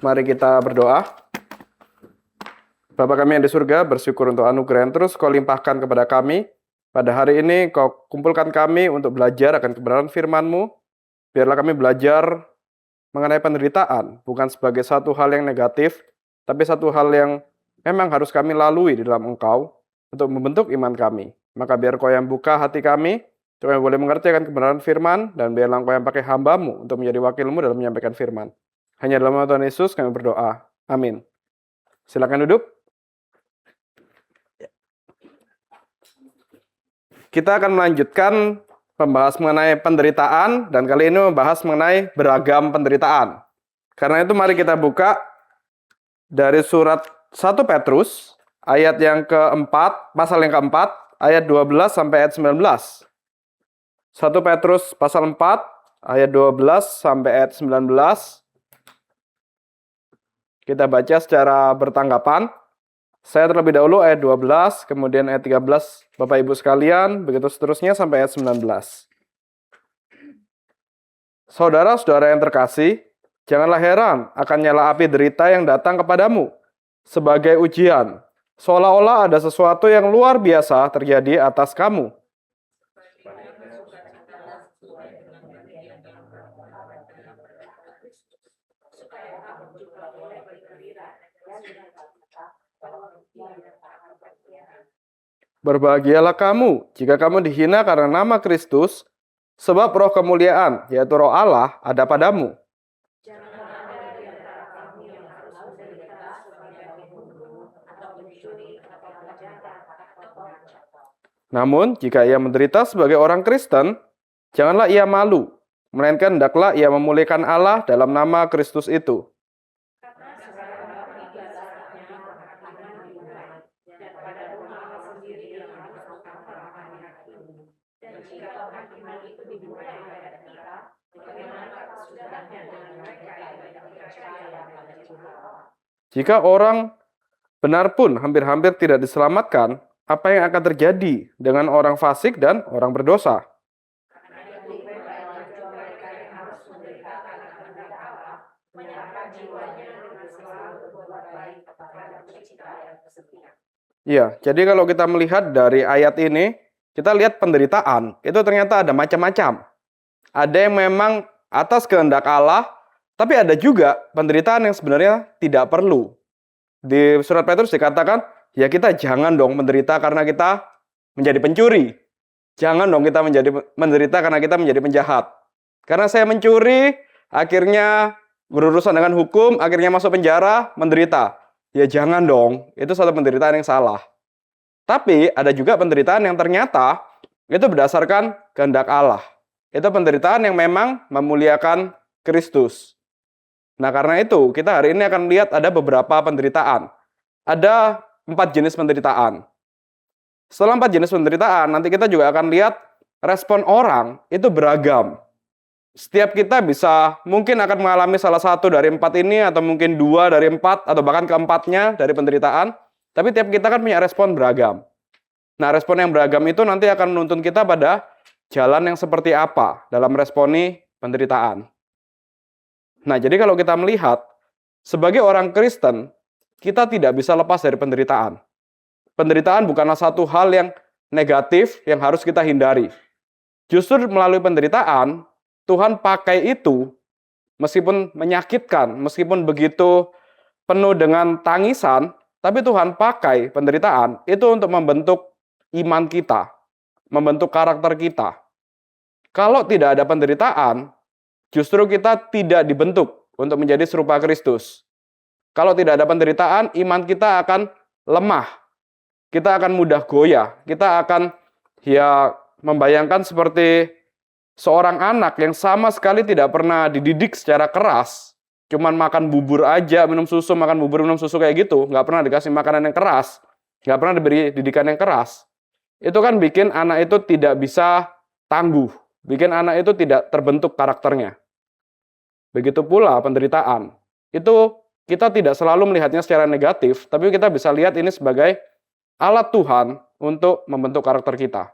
Mari kita berdoa. Bapa kami yang di surga, bersyukur untuk anugerah yang terus Kau limpahkan kepada kami. Pada hari ini Kau kumpulkan kami untuk belajar akan kebenaran firman-Mu. Biarlah kami belajar mengenai penderitaan, bukan sebagai satu hal yang negatif, tapi satu hal yang memang harus kami lalui di dalam Engkau untuk membentuk iman kami. Maka biar Kau yang buka hati kami, supaya boleh mengerti akan kebenaran firman, dan biarlah Kau yang pakai hamba-Mu untuk menjadi wakil-Mu dalam menyampaikan firman. Hanya dalam nama Tuhan Yesus kami berdoa. Amin. Silakan duduk. Kita akan melanjutkan membahas mengenai penderitaan, dan kali ini membahas mengenai beragam penderitaan. Karena itu mari kita buka dari surat 1 Petrus, ayat yang keempat, pasal yang keempat, ayat 12 sampai ayat 19. 1 Petrus pasal 4, ayat 12 sampai ayat 19. Kita baca secara bertanggapan. Saya terlebih dahulu ayat 12, kemudian ayat 13, Bapak Ibu sekalian, begitu seterusnya sampai ayat 19. Saudara-saudara yang terkasih, janganlah heran akan nyala api derita yang datang kepadamu sebagai ujian, seolah-olah ada sesuatu yang luar biasa terjadi atas kamu. Berbahagialah kamu jika kamu dihina karena nama Kristus, sebab roh kemuliaan, yaitu roh Allah, ada padamu. Namun, jika ia menderita sebagai orang Kristen, janganlah ia malu, melainkan hendaklah ia memuliakan Allah dalam nama Kristus itu. Jika orang benar pun hampir-hampir tidak diselamatkan, apa yang akan terjadi dengan orang fasik dan orang berdosa? Ya, jadi kalau kita melihat dari ayat ini, kita lihat penderitaan, itu ternyata ada macam-macam. Ada yang memang atas kehendak Allah, tapi ada juga penderitaan yang sebenarnya tidak perlu. Di surat Petrus dikatakan, ya kita jangan dong menderita karena kita menjadi pencuri. Jangan dong kita menderita karena kita menjadi penjahat. Karena saya mencuri, akhirnya berurusan dengan hukum, akhirnya masuk penjara, menderita. Ya jangan dong, itu satu penderitaan yang salah. Tapi ada juga penderitaan yang ternyata itu berdasarkan kehendak Allah. Itu penderitaan yang memang memuliakan Kristus. Nah, karena itu kita hari ini akan lihat ada beberapa penderitaan. Ada 4 jenis penderitaan. Setelah 4 jenis penderitaan, nanti kita juga akan lihat respon orang itu beragam. Setiap kita bisa mungkin akan mengalami salah satu dari 4 ini, atau mungkin 2 dari 4, atau bahkan keempatnya dari penderitaan. Tapi tiap kita kan punya respon beragam. Nah, respon yang beragam itu nanti akan menuntun kita pada jalan yang seperti apa dalam responi penderitaan. Nah, jadi kalau kita melihat, sebagai orang Kristen, kita tidak bisa lepas dari penderitaan. Penderitaan bukanlah satu hal yang negatif yang harus kita hindari. Justru melalui penderitaan, Tuhan pakai itu, meskipun menyakitkan, meskipun begitu penuh dengan tangisan, tapi Tuhan pakai penderitaan itu untuk membentuk iman kita, membentuk karakter kita. Kalau tidak ada penderitaan, justru kita tidak dibentuk untuk menjadi serupa Kristus. Kalau tidak ada penderitaan, iman kita akan lemah. Kita akan mudah goyah. Kita akan membayangkan seperti seorang anak yang sama sekali tidak pernah dididik secara keras. Cuman makan bubur aja, minum susu, makan bubur, minum susu kayak gitu. Nggak pernah dikasih makanan yang keras. Nggak pernah diberi didikan yang keras. Itu kan bikin anak itu tidak bisa tangguh. Bikin anak itu tidak terbentuk karakternya. Begitu pula penderitaan. Itu kita tidak selalu melihatnya secara negatif, tapi kita bisa lihat ini sebagai alat Tuhan untuk membentuk karakter kita.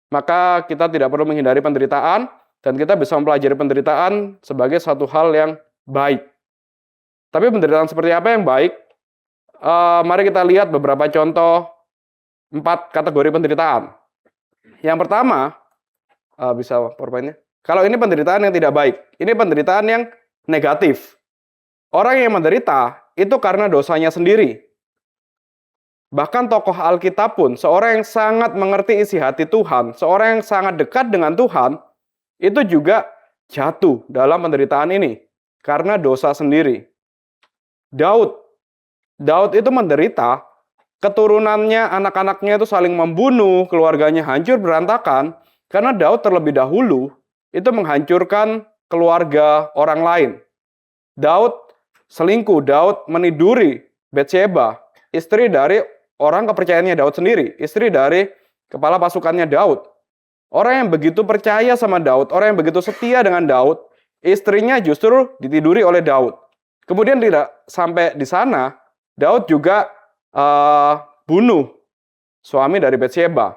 Maka kita tidak perlu menghindari penderitaan, dan kita bisa mempelajari penderitaan sebagai satu hal yang baik. Tapi penderitaan seperti apa yang baik? Mari kita lihat beberapa contoh 4 kategori penderitaan. Yang pertama, bisa PowerPoint-nya. Kalau ini penderitaan yang tidak baik, ini penderitaan yang negatif. Orang yang menderita itu karena dosanya sendiri. Bahkan tokoh Alkitab pun, seorang yang sangat mengerti isi hati Tuhan, seorang yang sangat dekat dengan Tuhan, itu juga jatuh dalam penderitaan ini karena dosa sendiri. Daud itu menderita, keturunannya, anak-anaknya itu saling membunuh, keluarganya hancur berantakan, karena Daud terlebih dahulu itu menghancurkan keluarga orang lain. Daud selingkuh, Daud meniduri Batsheba, istri dari orang kepercayaannya Daud sendiri, istri dari kepala pasukannya Daud. Orang yang begitu percaya sama Daud, orang yang begitu setia dengan Daud, istrinya justru ditiduri oleh Daud. Kemudian tidak sampai di sana, Daud juga bunuh suami dari Batsheba.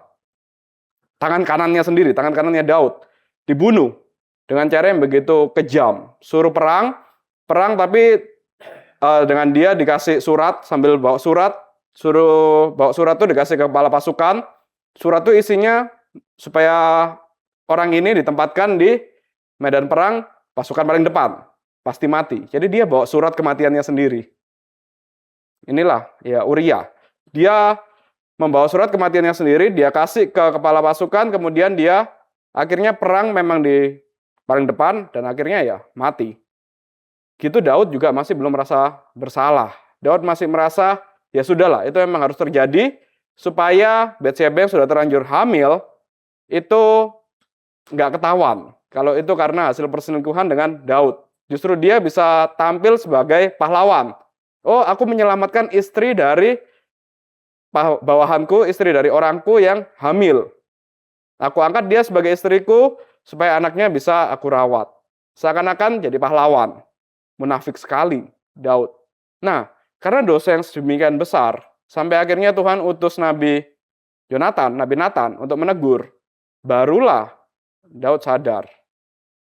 Tangan kanannya sendiri, tangan kanannya Daud dibunuh dengan cara yang begitu kejam. Suruh perang tapi dengan dia dikasih surat, sambil bawa surat, suruh bawa surat itu dikasih ke kepala pasukan. Surat itu isinya supaya orang ini ditempatkan di medan perang pasukan paling depan, pasti mati. Jadi dia bawa surat kematiannya sendiri. Inilah ya Uria. Dia membawa surat kematiannya sendiri, dia kasih ke kepala pasukan, kemudian dia akhirnya perang memang di paling depan dan akhirnya ya mati. Gitu Daud juga masih belum merasa bersalah. Daud masih merasa ya sudahlah, itu memang harus terjadi supaya Batsheba yang sudah terlanjur hamil itu nggak ketahuan kalau itu karena hasil perselingkuhan dengan Daud. Justru dia bisa tampil sebagai pahlawan. Oh, aku menyelamatkan istri dari bawahanku, istri dari orangku yang hamil. Aku angkat dia sebagai istriku supaya anaknya bisa aku rawat. Seakan-akan jadi pahlawan. Munafik sekali Daud. Nah, karena dosa yang sedemikian besar, sampai akhirnya Tuhan utus Nabi Nathan untuk menegur. Barulah Daud sadar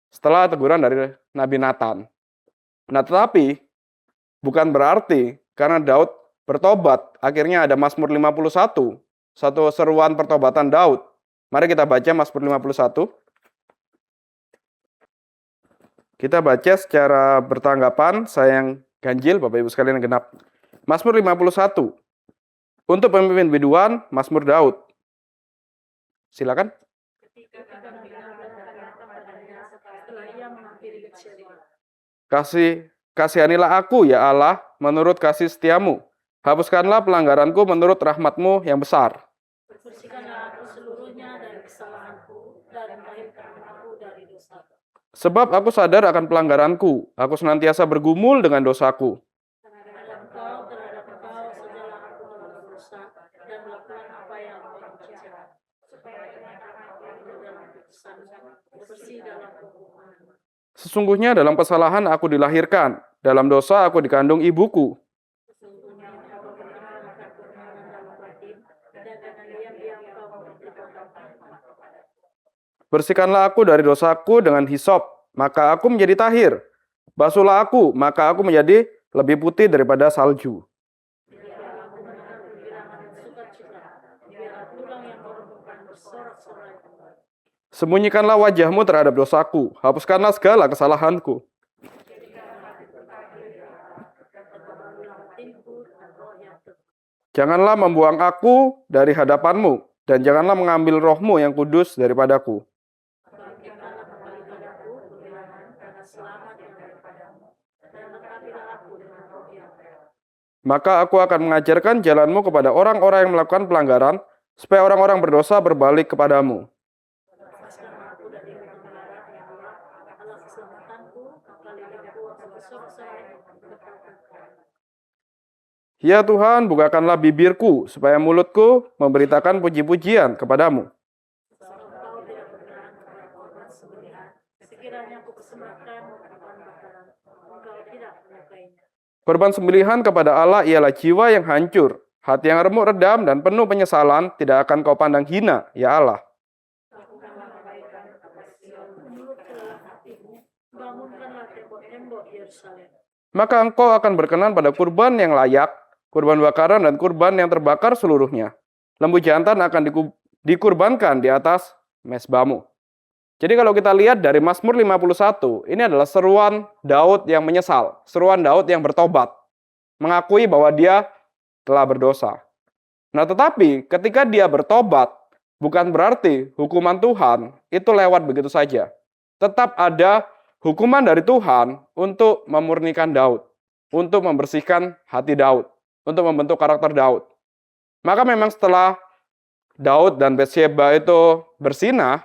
setelah teguran dari Nabi Nathan. Nah, tetapi bukan berarti karena Daud bertobat, akhirnya ada Mazmur 51, satu seruan pertobatan Daud. Mari kita baca Mazmur 51. Kita baca secara bertanggapan, saya yang ganjil, Bapak Ibu sekalian yang genap. Mazmur 51. Untuk pemimpin biduan, Mazmur Daud. Silakan. Kasihanilah aku, ya Allah, menurut kasih setiamu. Hapuskanlah pelanggaranku menurut rahmatmu yang besar. Bersihkanlah aku seluruhnya dari kesalahanku, dan tahirkan aku dari dosa. Sebab aku sadar akan pelanggaranku, aku senantiasa bergumul dengan dosaku. Terhadap engkau sajalah aku berdosa, dan melakukan apa yang engkau jahat, supaya aku dalam putusanmu, bersih dalam hukumanmu. Sesungguhnya dalam kesalahan aku dilahirkan, dalam dosa aku dikandung ibuku. Sesungguhnya engkau benar akan kebenaran dalam batin, dan dengan diam-diam engkau memberitakan kepada. Bersihkanlah aku dari dosaku dengan hisop, maka aku menjadi tahir. Basuhlah aku, maka aku menjadi lebih putih daripada salju. Biarlah aku mendengar kegirangan dan sukacita, biarlah tulang yang kau remukkan bersorak-sorai kembali. Sembunyikanlah wajahmu terhadap dosaku, hapuskanlah segala kesalahanku. Janganlah membuang aku dari hadapanmu, dan janganlah mengambil rohmu yang kudus daripadaku. Bangkitkanlah kembali padaku kehilangan karena selamat yang daripadamu, dan lengkapilah aku dengan roh yang rela. Maka aku akan mengajarkan jalanmu kepada orang-orang yang melakukan pelanggaran, supaya orang-orang berdosa berbalik kepadamu. Lepaskanlah aku dari kebenaran yang Allah, Allah keselamatanku, maka lidahku akan bersorak-sorai berkata. Ya Tuhan, bukakanlah bibirku, supaya mulutku memberitakan puji-pujian kepadamu. Sebab engkau tidak berkenan kepada korban sembelihan, sekiranya aku persembahkan korban bakaran, engkau tidak menyukainya. Korban sembelihan kepada Allah ialah jiwa yang hancur, hati yang remuk redam dan penuh penyesalan, tidak akan kau pandang hina, ya Allah. Lakukanlah kebaikan atas Sion menurut kerelaan hatimu, bangunkanlah tembok-tembok Yerusalem. maka engkau akan berkenan pada kurban yang layak, kurban bakaran dan kurban yang terbakar seluruhnya. Lembu jantan akan dikurbankan di atas mezbamu. Jadi kalau kita lihat dari Mazmur 51, ini adalah seruan Daud yang menyesal, seruan Daud yang bertobat, mengakui bahwa dia telah berdosa. Nah, tetapi ketika dia bertobat, bukan berarti hukuman Tuhan itu lewat begitu saja. Tetap ada hukuman dari Tuhan untuk memurnikan Daud, untuk membersihkan hati Daud, untuk membentuk karakter Daud. Maka memang setelah Daud dan Batsyeba itu bersinah,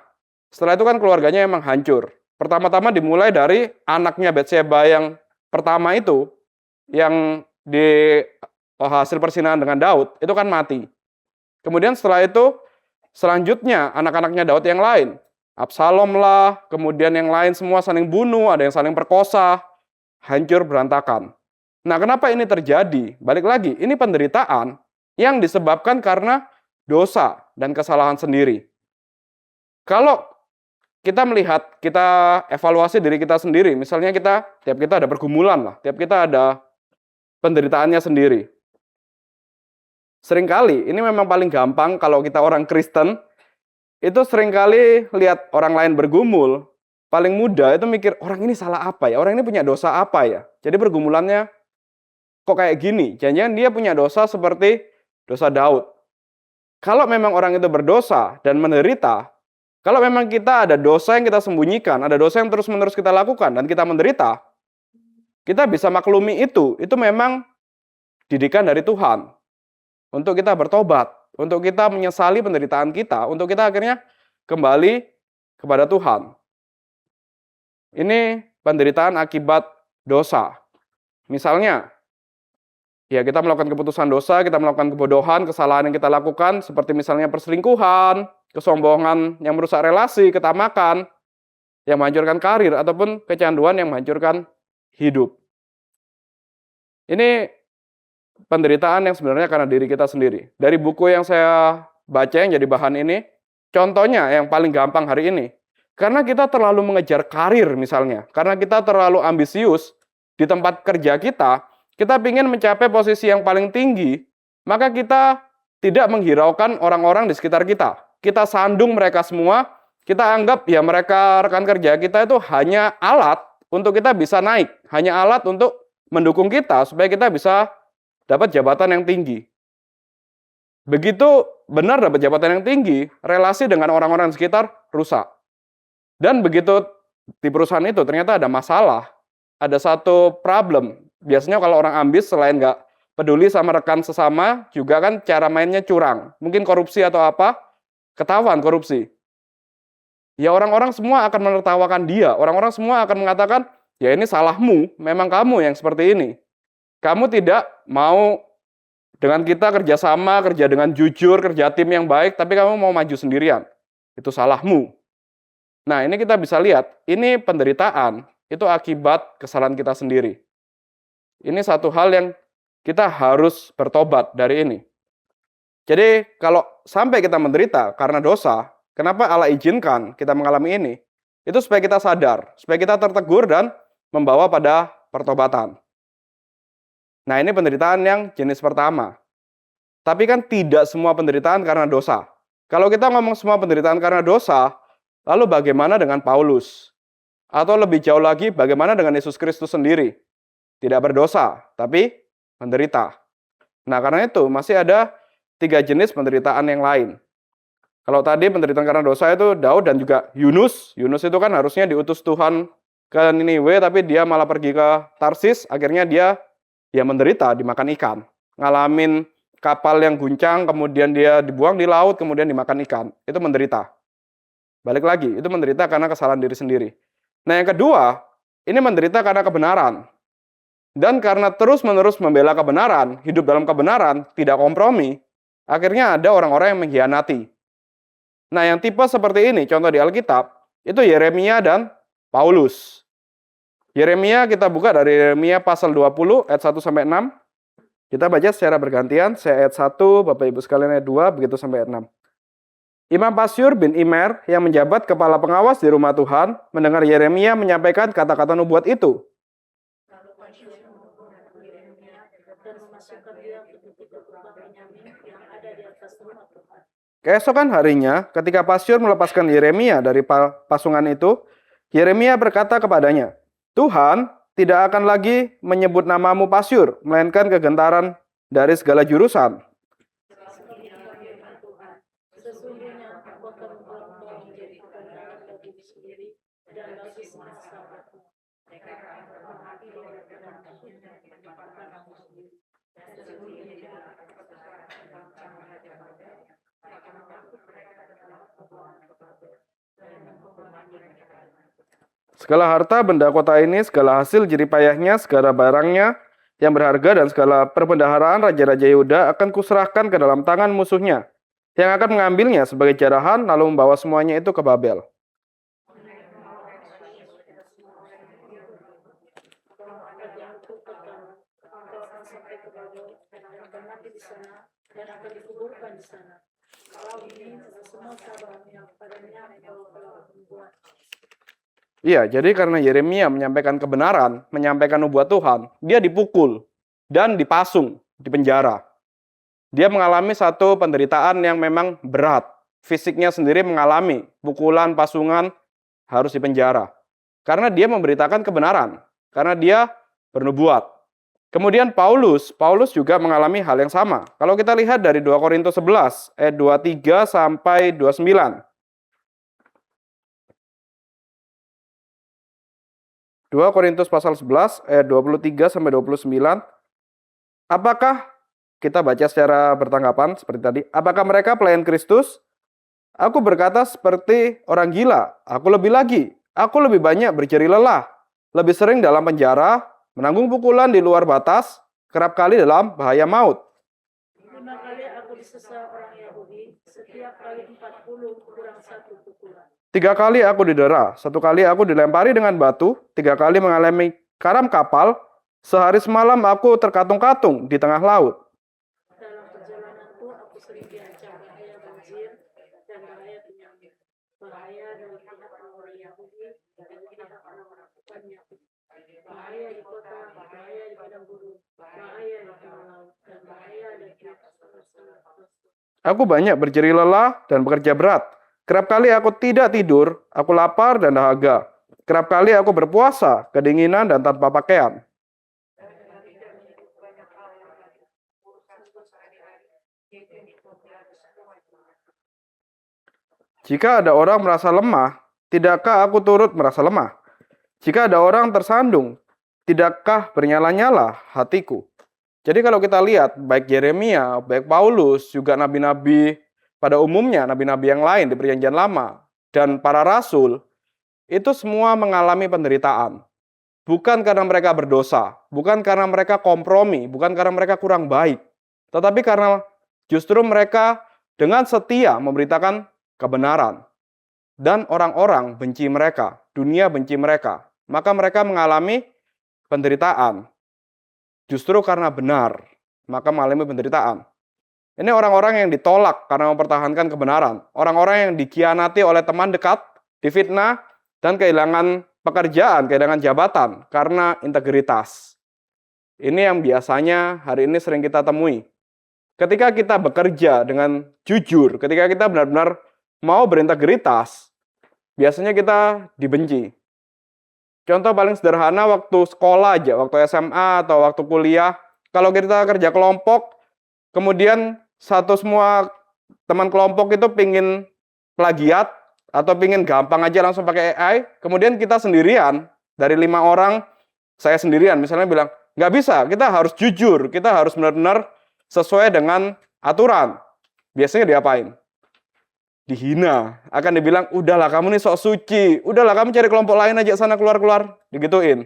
setelah itu kan keluarganya emang hancur. Pertama-tama dimulai dari anaknya Batsyeba yang pertama itu, yang di hasil persinahan dengan Daud, itu kan mati. Kemudian setelah itu, selanjutnya anak-anaknya Daud yang lain, Absalom lah, kemudian yang lain semua saling bunuh, ada yang saling perkosa, hancur berantakan. Nah, kenapa ini terjadi? Balik lagi, ini penderitaan yang disebabkan karena dosa dan kesalahan sendiri. Kalau kita melihat, kita evaluasi diri kita sendiri, misalnya tiap kita ada pergumulan lah, tiap kita ada penderitaannya sendiri. Seringkali, ini memang paling gampang kalau kita orang Kristen, itu seringkali lihat orang lain bergumul, paling mudah itu mikir, orang ini salah apa ya? Orang ini punya dosa apa ya? Jadi pergumulannya kok kayak gini? Jangan-jangan dia punya dosa seperti dosa Daud. Kalau memang orang itu berdosa dan menderita, kalau memang kita ada dosa yang kita sembunyikan, ada dosa yang terus-menerus kita lakukan dan kita menderita, kita bisa maklumi itu memang didikan dari Tuhan. Untuk kita bertobat, untuk kita menyesali penderitaan kita, untuk kita akhirnya kembali kepada Tuhan. Ini penderitaan akibat dosa. Misalnya, ya kita melakukan keputusan dosa, kita melakukan kebodohan, kesalahan yang kita lakukan, seperti misalnya perselingkuhan, kesombongan yang merusak relasi, ketamakan, yang menghancurkan karir, ataupun kecanduan yang menghancurkan hidup. Ini penderitaan yang sebenarnya karena diri kita sendiri. Dari buku yang saya baca yang jadi bahan ini, contohnya yang paling gampang hari ini, karena kita terlalu mengejar karir misalnya, karena kita terlalu ambisius di tempat kerja kita ingin mencapai posisi yang paling tinggi, maka kita tidak menghiraukan orang-orang di sekitar kita. Kita sandung mereka semua, kita anggap ya mereka rekan kerja kita itu hanya alat untuk kita bisa naik, hanya alat untuk mendukung kita supaya kita bisa dapat jabatan yang tinggi. Begitu benar dapat jabatan yang tinggi, relasi dengan orang-orang di sekitar rusak. Dan begitu di perusahaan itu ternyata ada masalah, ada satu problem. Biasanya kalau orang ambis selain nggak peduli sama rekan sesama, juga kan cara mainnya curang. Mungkin korupsi atau apa, ketahuan korupsi. Ya orang-orang semua akan menertawakan dia, orang-orang semua akan mengatakan, ya ini salahmu, memang kamu yang seperti ini. Kamu tidak mau dengan kita kerjasama, kerja dengan jujur, kerja tim yang baik, tapi kamu mau maju sendirian. Itu salahmu. Nah ini kita bisa lihat, ini penderitaan, itu akibat kesalahan kita sendiri. Ini satu hal yang kita harus bertobat dari ini. Jadi kalau sampai kita menderita karena dosa, kenapa Allah izinkan kita mengalami ini? Itu supaya kita sadar, supaya kita tertegur dan membawa pada pertobatan. Nah ini penderitaan yang jenis pertama. Tapi kan tidak semua penderitaan karena dosa. Kalau kita ngomong semua penderitaan karena dosa, lalu bagaimana dengan Paulus? Atau lebih jauh lagi, bagaimana dengan Yesus Kristus sendiri? Tidak berdosa, tapi menderita. Nah karena itu masih ada 3 jenis penderitaan yang lain. Kalau tadi penderitaan karena dosa itu Daud dan juga Yunus. Yunus itu kan harusnya diutus Tuhan ke Niniwe, tapi dia malah pergi ke Tarsis. Akhirnya dia menderita, dimakan ikan. Ngalamin kapal yang guncang, kemudian dia dibuang di laut, kemudian dimakan ikan. Itu menderita. Balik lagi, itu menderita karena kesalahan diri sendiri. Nah yang kedua, ini menderita karena kebenaran. Dan karena terus-menerus membela kebenaran, hidup dalam kebenaran, tidak kompromi, akhirnya ada orang-orang yang mengkhianati. Nah yang tipe seperti ini, contoh di Alkitab, itu Yeremia dan Paulus. Yeremia kita buka dari Yeremia pasal 20 ayat 1-6. Kita baca secara bergantian, saya ayat 1, Bapak Ibu sekalian ayat 2, begitu sampai ayat 6. Imam Pasyur bin Immer yang menjabat kepala pengawas di rumah Tuhan mendengar Yeremia menyampaikan kata-kata nubuat itu. dan memasukkan dia ke titik kebun Benyamin yang ada di atas rumah Tuhan. Keesokan harinya, ketika Pasyur melepaskan Yeremia dari pasungan itu, Yeremia berkata kepadanya, Tuhan tidak akan lagi menyebut namamu Pasyur, melainkan kegentaran dari segala jurusan. Seperti firman Tuhan, sesungguhnya aku akan membuang kau menjadi kegentaran bagimu sendiri dan bagi sengsaramu. Segala harta benda kota ini, segala hasil jeripayahnya, segala barangnya yang berharga dan segala perbendaharaan Raja-Raja Yehuda akan kuserahkan ke dalam tangan musuhnya, yang akan mengambilnya sebagai jarahan lalu membawa semuanya itu ke Babel. Engkau akan sampai ke Babel dan akan mati di sana dan akan dikuburkan di sana. Kalau ini semua cabang yang padanya engkau telah membuat. Iya, jadi karena Yeremia menyampaikan kebenaran, menyampaikan nubuat Tuhan, dia dipukul dan dipasung di penjara. Dia mengalami satu penderitaan yang memang berat. Fisiknya sendiri mengalami pukulan, pasungan, harus dipenjara. Karena dia memberitakan kebenaran, karena dia bernubuat. Kemudian Paulus juga mengalami hal yang sama. Kalau kita lihat dari 2 Korintus 11 ayat 23 sampai 29. 2 Korintus pasal 11 ayat 23 sampai 29. Apakah kita baca secara bertanggapan seperti tadi? Apakah mereka pelayan Kristus? Aku berkata seperti orang gila. Aku lebih lagi. Aku lebih banyak berjeri lelah. Lebih sering dalam penjara, menanggung pukulan di luar batas, kerap kali dalam bahaya maut. 5 kali aku disesal orang Yahudi, setiap kali 40 kurang 1 pukulan. 3 kali aku didera, 1 kali aku dilempari dengan batu, 3 kali mengalami karam kapal, sehari semalam aku terkatung-katung di tengah laut. Dalam perjalananku aku sering diancam bahaya banjir dan bahaya penyakit, bahaya dari pihak orang Yahudi dan pihak orang-orang bukan Yahudi, bahaya di kota, bahaya di padang gurun, bahaya di tengah laut, dan bahaya dari pihak orang-orang. Aku banyak berjeri lelah dan bekerja berat. Kerap kali aku tidak tidur, aku lapar dan dahaga. Kerap kali aku berpuasa, kedinginan dan tanpa pakaian. Jika ada orang merasa lemah, tidakkah aku turut merasa lemah? Jika ada orang tersandung, tidakkah bernyala-nyala hatiku? Jadi kalau kita lihat, baik Yeremia, baik Paulus, juga nabi-nabi pada umumnya, nabi-nabi yang lain di Perjanjian Lama, dan para rasul, itu semua mengalami penderitaan. Bukan karena mereka berdosa, bukan karena mereka kompromi, bukan karena mereka kurang baik, tetapi karena justru mereka dengan setia memberitakan kebenaran. Dan orang-orang benci mereka, dunia benci mereka, maka mereka mengalami penderitaan. Justru karena benar, maka mengalami penderitaan. Ini orang-orang yang ditolak karena mempertahankan kebenaran. Orang-orang yang dikhianati oleh teman dekat, difitnah, dan kehilangan pekerjaan, kehilangan jabatan karena integritas. Ini yang biasanya hari ini sering kita temui. Ketika kita bekerja dengan jujur, ketika kita benar-benar mau berintegritas, biasanya kita dibenci. Contoh paling sederhana waktu sekolah aja, waktu SMA atau waktu kuliah, kalau kita kerja kelompok, kemudian semua teman kelompok itu pingin plagiat atau pingin gampang aja langsung pakai AI, kemudian kita sendirian, dari 5 orang, saya sendirian misalnya bilang, nggak bisa, kita harus jujur, kita harus benar-benar sesuai dengan aturan. Biasanya diapain? Dihina, akan dibilang, udahlah kamu nih sok suci, udahlah kamu cari kelompok lain aja sana keluar-keluar, digituin.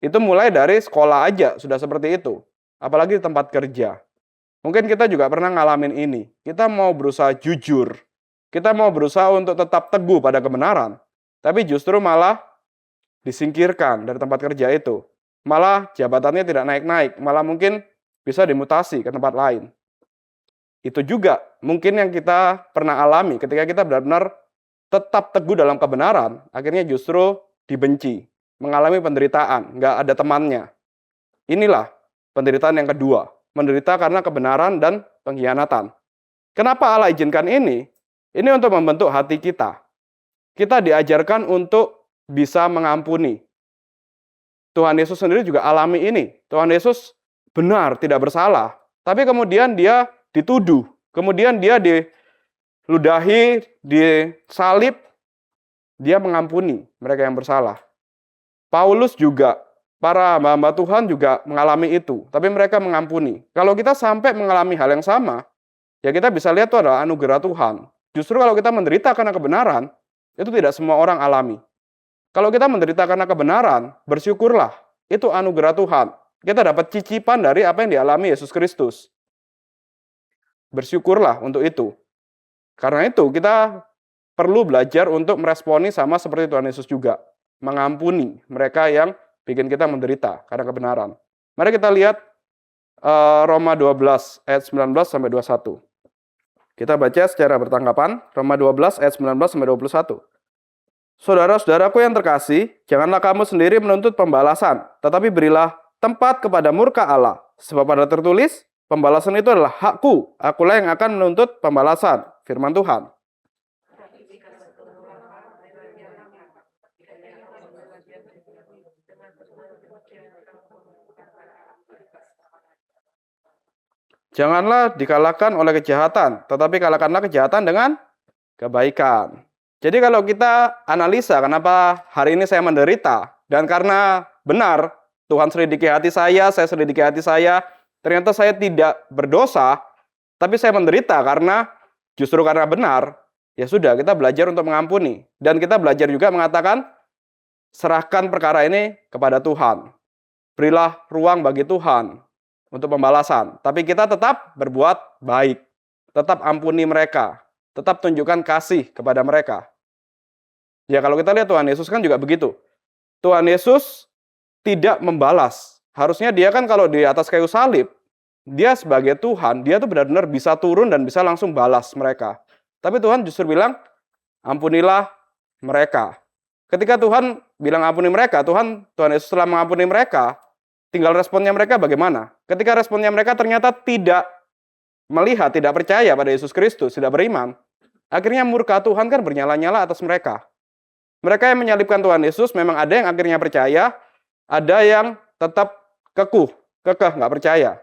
Itu mulai dari sekolah aja sudah seperti itu, apalagi di tempat kerja. Mungkin kita juga pernah ngalamin ini. Kita mau berusaha jujur. Kita mau berusaha untuk tetap teguh pada kebenaran. Tapi justru malah disingkirkan dari tempat kerja itu. Malah jabatannya tidak naik-naik. Malah mungkin bisa dimutasi ke tempat lain. Itu juga mungkin yang kita pernah alami ketika kita benar-benar tetap teguh dalam kebenaran. Akhirnya justru dibenci. Mengalami penderitaan. Nggak ada temannya. Inilah penderitaan yang kedua. Menderita karena kebenaran dan pengkhianatan. Kenapa Allah izinkan ini? Ini untuk membentuk hati kita. Kita diajarkan untuk bisa mengampuni. Tuhan Yesus sendiri juga alami ini. Tuhan Yesus benar, tidak bersalah. Tapi kemudian dia dituduh. Kemudian dia diludahi, disalib. Dia mengampuni mereka yang bersalah. Paulus juga, para hamba-hamba Tuhan juga mengalami itu. Tapi mereka mengampuni. Kalau kita sampai mengalami hal yang sama, ya kita bisa lihat itu adalah anugerah Tuhan. Justru kalau kita menderita karena kebenaran, itu tidak semua orang alami. Kalau kita menderita karena kebenaran, bersyukurlah. Itu anugerah Tuhan. Kita dapat cicipan dari apa yang dialami Yesus Kristus. Bersyukurlah untuk itu. Karena itu kita perlu belajar untuk meresponi sama seperti Tuhan Yesus juga. Mengampuni mereka yang bikin kita menderita karena kebenaran. Mari kita lihat Roma 12 ayat 19 sampai 21. Kita baca secara bertanggapan, Roma 12 ayat 19 sampai 21. Saudara-saudaraku yang terkasih, janganlah kamu sendiri menuntut pembalasan, tetapi berilah tempat kepada murka Allah. Sebab ada tertulis, pembalasan itu adalah hakku, akulah yang akan menuntut pembalasan. Firman Tuhan. Janganlah dikalahkan oleh kejahatan, tetapi kalahkanlah kejahatan dengan kebaikan. Jadi kalau kita analisa kenapa hari ini saya menderita, dan karena benar Tuhan selidiki hati saya selidiki hati saya, ternyata saya tidak berdosa, tapi saya menderita justru karena benar, ya sudah kita belajar untuk mengampuni. Dan kita belajar juga mengatakan, serahkan perkara ini kepada Tuhan. Berilah ruang bagi Tuhan untuk pembalasan. Tapi kita tetap berbuat baik, tetap ampuni mereka, tetap tunjukkan kasih kepada mereka. Ya kalau kita lihat Tuhan Yesus kan juga begitu. Tuhan Yesus tidak membalas. Harusnya dia kan kalau di atas kayu salib, dia sebagai Tuhan, dia tuh benar-benar bisa turun dan bisa langsung balas mereka. Tapi Tuhan justru bilang, ampunilah mereka. Ketika Tuhan bilang ampuni mereka, Tuhan Yesus setelah mengampuni mereka, tinggal responnya mereka bagaimana? Ketika responnya mereka ternyata tidak melihat, tidak percaya pada Yesus Kristus, tidak beriman, akhirnya murka Tuhan kan bernyala-nyala atas mereka. Mereka yang menyalibkan Tuhan Yesus memang ada yang akhirnya percaya, ada yang tetap kekeh nggak percaya.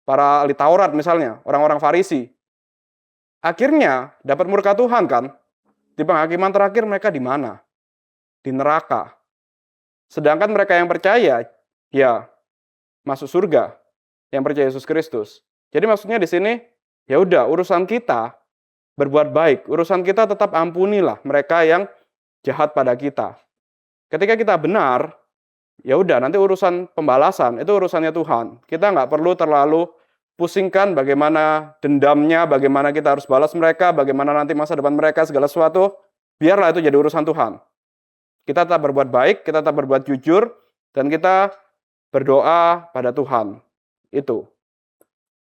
Para ahli Taurat misalnya, orang-orang Farisi. Akhirnya dapat murka Tuhan kan. Di penghakiman terakhir mereka di mana? Di neraka. Sedangkan mereka yang percaya, ya masuk surga. Yang percaya Yesus Kristus. Jadi maksudnya di sini, ya udah urusan kita berbuat baik, urusan kita tetap ampunilah mereka yang jahat pada kita. Ketika kita benar, ya udah nanti urusan pembalasan itu urusannya Tuhan. Kita nggak perlu terlalu pusingkan bagaimana dendamnya, bagaimana kita harus balas mereka, bagaimana nanti masa depan mereka, segala sesuatu. Biarlah itu jadi urusan Tuhan. Kita tetap berbuat baik, kita tetap berbuat jujur, dan kita berdoa pada Tuhan. Itu.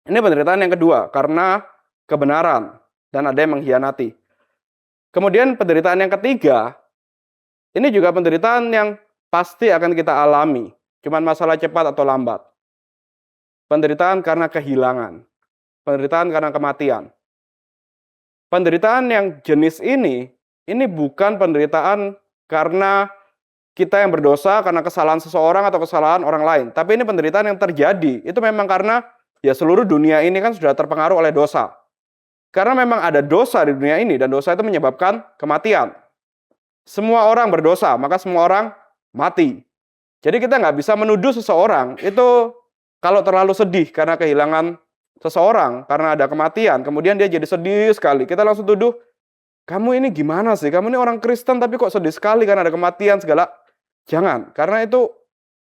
Ini penderitaan yang kedua, karena kebenaran, dan ada yang mengkhianati. Kemudian penderitaan yang ketiga, ini juga penderitaan yang pasti akan kita alami. Cuman masalah cepat atau lambat. Penderitaan karena kehilangan. Penderitaan karena kematian. Penderitaan yang jenis ini bukan penderitaan karena kita yang berdosa, karena kesalahan seseorang atau kesalahan orang lain. Tapi ini penderitaan yang terjadi. Itu memang karena ya seluruh dunia ini kan sudah terpengaruh oleh dosa. Karena memang ada dosa di dunia ini, dan dosa itu menyebabkan kematian. Semua orang berdosa, maka semua orang mati. Jadi kita nggak bisa menuduh seseorang itu kalau terlalu sedih karena kehilangan seseorang, karena ada kematian, kemudian dia jadi sedih sekali. Kita langsung tuduh, kamu ini gimana sih? Kamu ini orang Kristen tapi kok sedih sekali karena ada kematian segala. Jangan, karena itu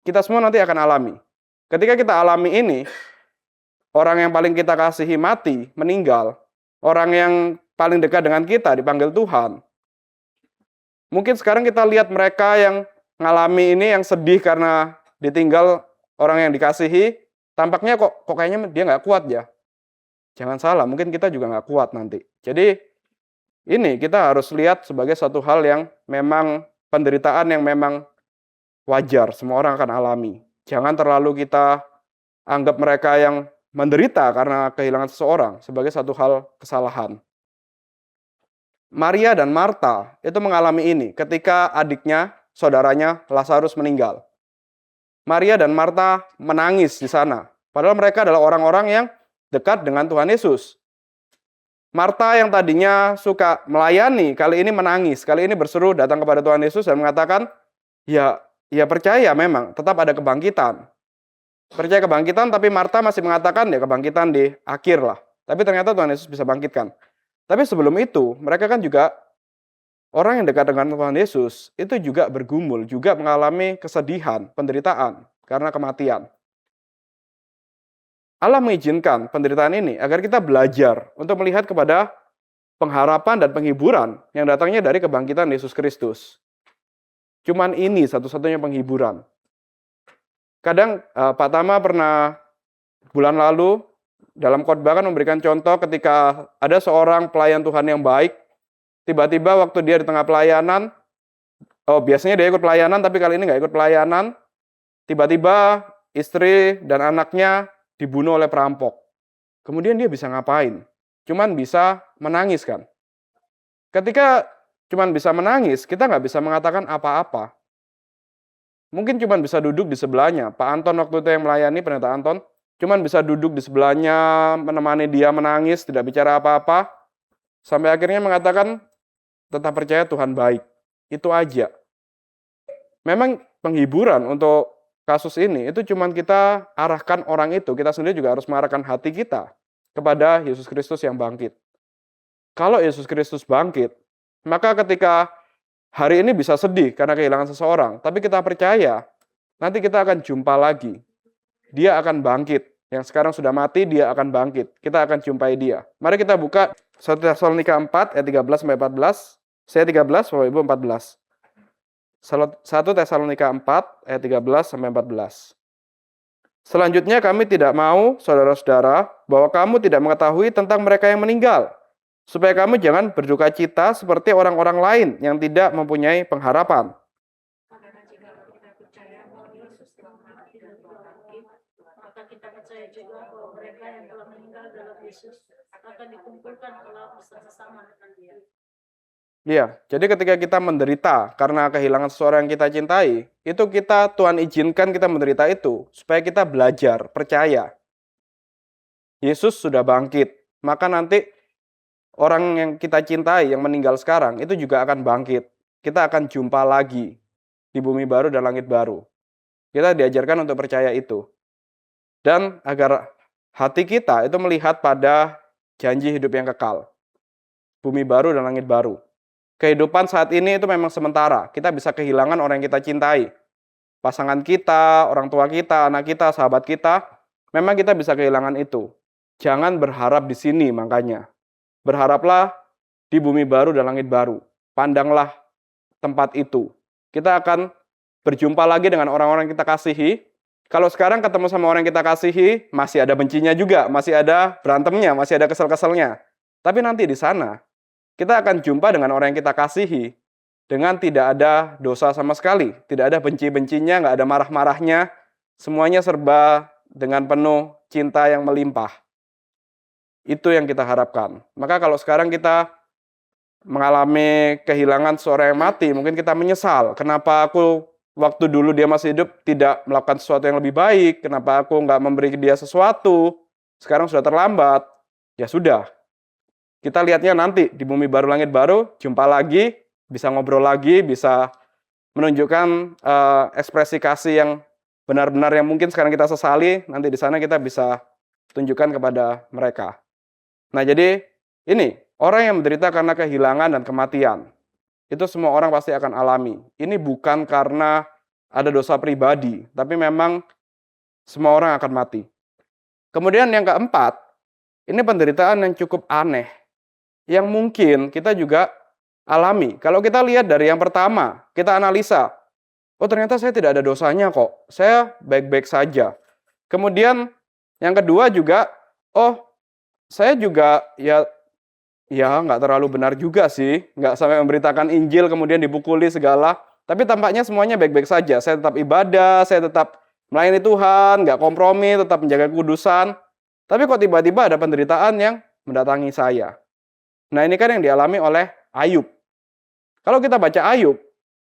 kita semua nanti akan alami. Ketika kita alami ini, orang yang paling kita kasihi mati, meninggal. Orang yang paling dekat dengan kita dipanggil Tuhan. Mungkin sekarang kita lihat mereka yang ngalami ini, yang sedih karena ditinggal orang yang dikasihi, tampaknya kok kayaknya dia nggak kuat ya. Jangan salah, mungkin kita juga nggak kuat nanti. Jadi ini kita harus lihat sebagai satu hal yang memang penderitaan yang memang wajar, semua orang akan alami. Jangan terlalu kita anggap mereka yang menderita karena kehilangan seseorang sebagai satu hal kesalahan. Maria dan Marta itu mengalami ini ketika adiknya, saudaranya Lazarus meninggal. Maria dan Marta menangis di sana. Padahal mereka adalah orang-orang yang dekat dengan Tuhan Yesus. Marta yang tadinya suka melayani, kali ini menangis. Kali ini berseru datang kepada Tuhan Yesus dan mengatakan, ya percaya memang, tetap ada kebangkitan. Percaya kebangkitan, tapi Marta masih mengatakan, ya kebangkitan di akhir lah. Tapi ternyata Tuhan Yesus bisa bangkitkan. Tapi sebelum itu, mereka kan juga orang yang dekat dengan Tuhan Yesus, itu juga bergumul, juga mengalami kesedihan, penderitaan, karena kematian. Allah mengizinkan penderitaan ini agar kita belajar untuk melihat kepada pengharapan dan penghiburan yang datangnya dari kebangkitan Yesus Kristus. Cuman ini satu-satunya penghiburan. Kadang Pak Tama pernah bulan lalu dalam khotbah kan memberikan contoh ketika ada seorang pelayan Tuhan yang baik, tiba-tiba waktu dia di tengah pelayanan, biasanya dia ikut pelayanan tapi kali ini nggak ikut pelayanan, tiba-tiba istri dan anaknya dibunuh oleh perampok. Kemudian dia bisa ngapain? Cuman bisa menangis kan. Ketika cuman bisa menangis, kita nggak bisa mengatakan apa-apa. Mungkin cuman bisa duduk di sebelahnya. Pak Anton waktu itu yang melayani, pendeta Anton, cuman bisa duduk di sebelahnya, menemani dia menangis, tidak bicara apa-apa. Sampai akhirnya mengatakan, tetap percaya Tuhan baik. Itu aja. Memang penghiburan untuk kasus ini, itu cuman kita arahkan orang itu, kita sendiri juga harus mengarahkan hati kita kepada Yesus Kristus yang bangkit. Kalau Yesus Kristus bangkit, maka ketika hari ini bisa sedih karena kehilangan seseorang, tapi kita percaya, nanti kita akan jumpa lagi. Dia akan bangkit. Yang sekarang sudah mati, dia akan bangkit. Kita akan jumpai dia. Mari kita buka 1 Tesalonika 4 ayat 13-14. Saya 13, Bapak Ibu 14. 1 Tesalonika 4 ayat 13-14. Selanjutnya kami tidak mau, saudara-saudara, bahwa kamu tidak mengetahui tentang mereka yang meninggal, supaya kamu jangan berduka cita seperti orang-orang lain yang tidak mempunyai pengharapan. Karena jika kita percaya bahwa Yesus telah mati dan telah bangkit, maka kita percaya juga bahwa mereka yang telah meninggal dalam Yesus akan dikumpulkan kelak bersama-sama dengan Dia. Iya, jadi ketika kita menderita karena kehilangan seseorang yang kita cintai, itu Tuhan izinkan kita menderita itu supaya kita belajar, percaya. Yesus sudah bangkit, maka nanti orang yang kita cintai yang meninggal sekarang itu juga akan bangkit. Kita akan jumpa lagi di bumi baru dan langit baru. Kita diajarkan untuk percaya itu. Dan agar hati kita itu melihat pada janji hidup yang kekal. Bumi baru dan langit baru. Kehidupan saat ini itu memang sementara. Kita bisa kehilangan orang yang kita cintai. Pasangan kita, orang tua kita, anak kita, sahabat kita. Memang kita bisa kehilangan itu. Jangan berharap di sini makanya. Berharaplah di bumi baru dan langit baru. Pandanglah tempat itu. Kita akan berjumpa lagi dengan orang-orang yang kita kasihi. Kalau sekarang ketemu sama orang yang kita kasihi, masih ada bencinya juga, masih ada berantemnya, masih ada kesel-keselnya. Tapi nanti di sana, kita akan jumpa dengan orang yang kita kasihi dengan tidak ada dosa sama sekali, tidak ada benci-bencinya, nggak ada marah-marahnya, semuanya serba dengan penuh cinta yang melimpah. Itu yang kita harapkan. Maka kalau sekarang kita mengalami kehilangan seorang yang mati, mungkin kita menyesal, kenapa aku waktu dulu dia masih hidup tidak melakukan sesuatu yang lebih baik, kenapa aku nggak memberi dia sesuatu, sekarang sudah terlambat. Ya sudah, kita lihatnya nanti di bumi baru langit baru, jumpa lagi, bisa ngobrol lagi, bisa menunjukkan ekspresi kasih yang benar-benar yang mungkin sekarang kita sesali, nanti di sana kita bisa tunjukkan kepada mereka. Nah jadi ini, orang yang menderita karena kehilangan dan kematian, itu semua orang pasti akan alami. Ini bukan karena ada dosa pribadi, tapi memang semua orang akan mati. Kemudian yang keempat, ini penderitaan yang cukup aneh, yang mungkin kita juga alami. Kalau kita lihat dari yang pertama, kita analisa, oh ternyata saya tidak ada dosanya kok, saya baik-baik saja. Kemudian yang kedua juga, oh saya juga ya nggak terlalu benar juga sih, nggak sampai memberitakan Injil kemudian dipukuli segala, tapi tampaknya semuanya baik-baik saja. Saya tetap ibadah, saya tetap melayani Tuhan, nggak kompromi, tetap menjaga kekudusan. Tapi kok tiba-tiba ada penderitaan yang mendatangi saya. Nah, ini kan yang dialami oleh Ayub. Kalau kita baca Ayub,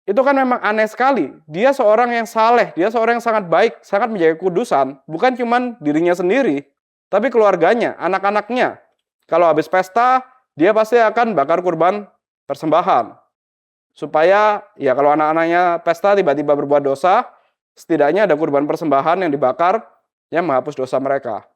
itu kan memang aneh sekali. Dia seorang yang saleh, dia seorang yang sangat baik, sangat menjaga kekudusan. Bukan cuma dirinya sendiri, tapi keluarganya, anak-anaknya. Kalau habis pesta, dia pasti akan bakar kurban persembahan. Supaya ya kalau anak-anaknya pesta tiba-tiba berbuat dosa, setidaknya ada kurban persembahan yang dibakar yang menghapus dosa mereka.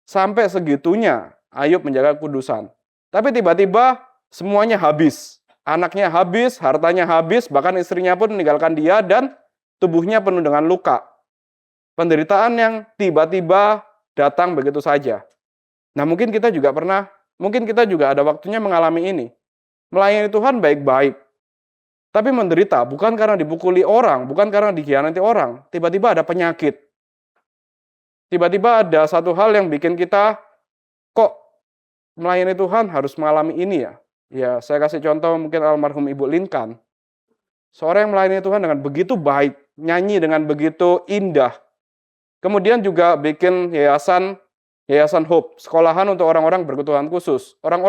Sampai segitunya Ayub menjaga kekudusan. Tapi tiba-tiba semuanya habis. Anaknya habis, hartanya habis, bahkan istrinya pun meninggalkan dia dan tubuhnya penuh dengan luka. Penderitaan yang tiba-tiba datang begitu saja. Nah, mungkin kita juga ada waktunya mengalami ini. Melayani Tuhan baik-baik, tapi menderita bukan karena dipukuli orang, bukan karena dikhianati orang. Tiba-tiba ada penyakit. Tiba-tiba ada satu hal yang bikin kita, kok melayani Tuhan harus mengalami ini ya? Ya, saya kasih contoh mungkin almarhum Ibu Linkan. Seorang yang melayani Tuhan dengan begitu baik, nyanyi dengan begitu indah. Kemudian juga bikin yayasan Hope, sekolahan untuk orang-orang berkebutuhan khusus. Orang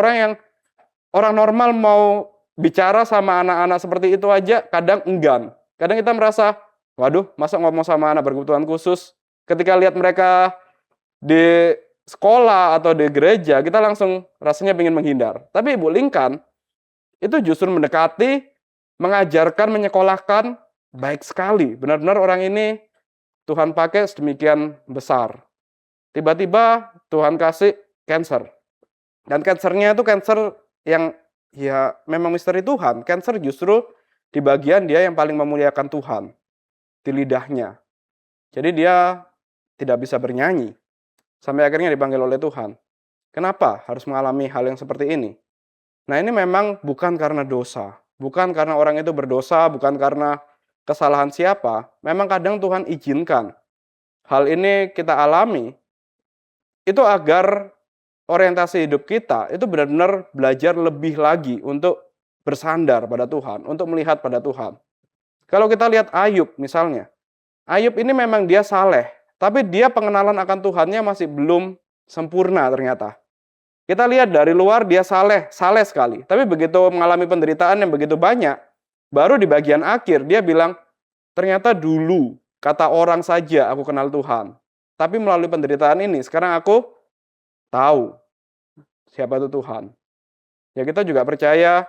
normal mau bicara sama anak-anak seperti itu aja kadang enggan. Kadang kita merasa, waduh, masa ngomong sama anak berkebutuhan khusus? Ketika lihat mereka di sekolah atau di gereja, kita langsung rasanya ingin menghindar. Tapi Ibu Linkan itu justru mendekati, mengajarkan, menyekolahkan, baik sekali. Benar-benar orang ini Tuhan pakai sedemikian besar. Tiba-tiba Tuhan kasih cancer. Dan cancernya itu cancer yang ya memang misteri Tuhan. Cancer justru di bagian dia yang paling memuliakan Tuhan. Di lidahnya. Jadi dia tidak bisa bernyanyi. Sampai akhirnya dipanggil oleh Tuhan. Kenapa harus mengalami hal yang seperti ini? Nah, ini memang bukan karena dosa. Bukan karena orang itu berdosa, bukan karena kesalahan siapa. Memang kadang Tuhan izinkan hal ini kita alami. Itu agar orientasi hidup kita itu benar-benar belajar lebih lagi untuk bersandar pada Tuhan, untuk melihat pada Tuhan. Kalau kita lihat Ayub misalnya. Ayub ini memang dia saleh. Tapi dia pengenalan akan Tuhannya masih belum sempurna ternyata. Kita lihat dari luar dia saleh sekali. Tapi begitu mengalami penderitaan yang begitu banyak, baru di bagian akhir dia bilang, ternyata dulu kata orang saja aku kenal Tuhan. Tapi melalui penderitaan ini, sekarang aku tahu siapa itu Tuhan. Ya kita juga percaya,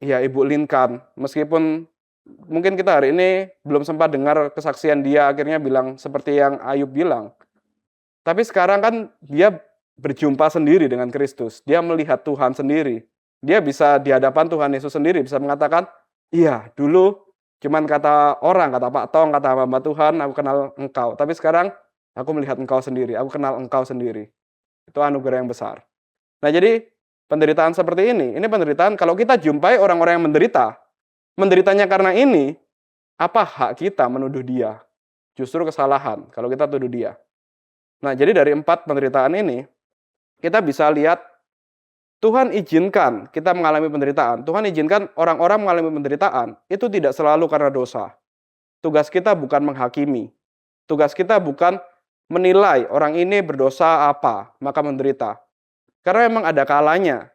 ya Ibu Linkan, meskipun mungkin kita hari ini belum sempat dengar kesaksian dia akhirnya bilang seperti yang Ayub bilang. Tapi sekarang kan dia berjumpa sendiri dengan Kristus. Dia melihat Tuhan sendiri. Dia bisa di hadapan Tuhan Yesus sendiri bisa mengatakan, iya dulu cuman kata orang, kata Pak Tong, kata hamba Tuhan, aku kenal engkau. Tapi sekarang aku melihat engkau sendiri, aku kenal engkau sendiri. Itu anugerah yang besar. Nah jadi penderitaan seperti ini penderitaan kalau kita jumpai orang-orang yang menderitanya karena ini, apa hak kita menuduh dia? Justru kesalahan kalau kita tuduh dia. Nah, jadi dari 4 penderitaan ini, kita bisa lihat Tuhan izinkan kita mengalami penderitaan. Tuhan izinkan orang-orang mengalami penderitaan. Itu tidak selalu karena dosa. Tugas kita bukan menghakimi. Tugas kita bukan menilai orang ini berdosa apa, maka menderita. Karena memang ada kalanya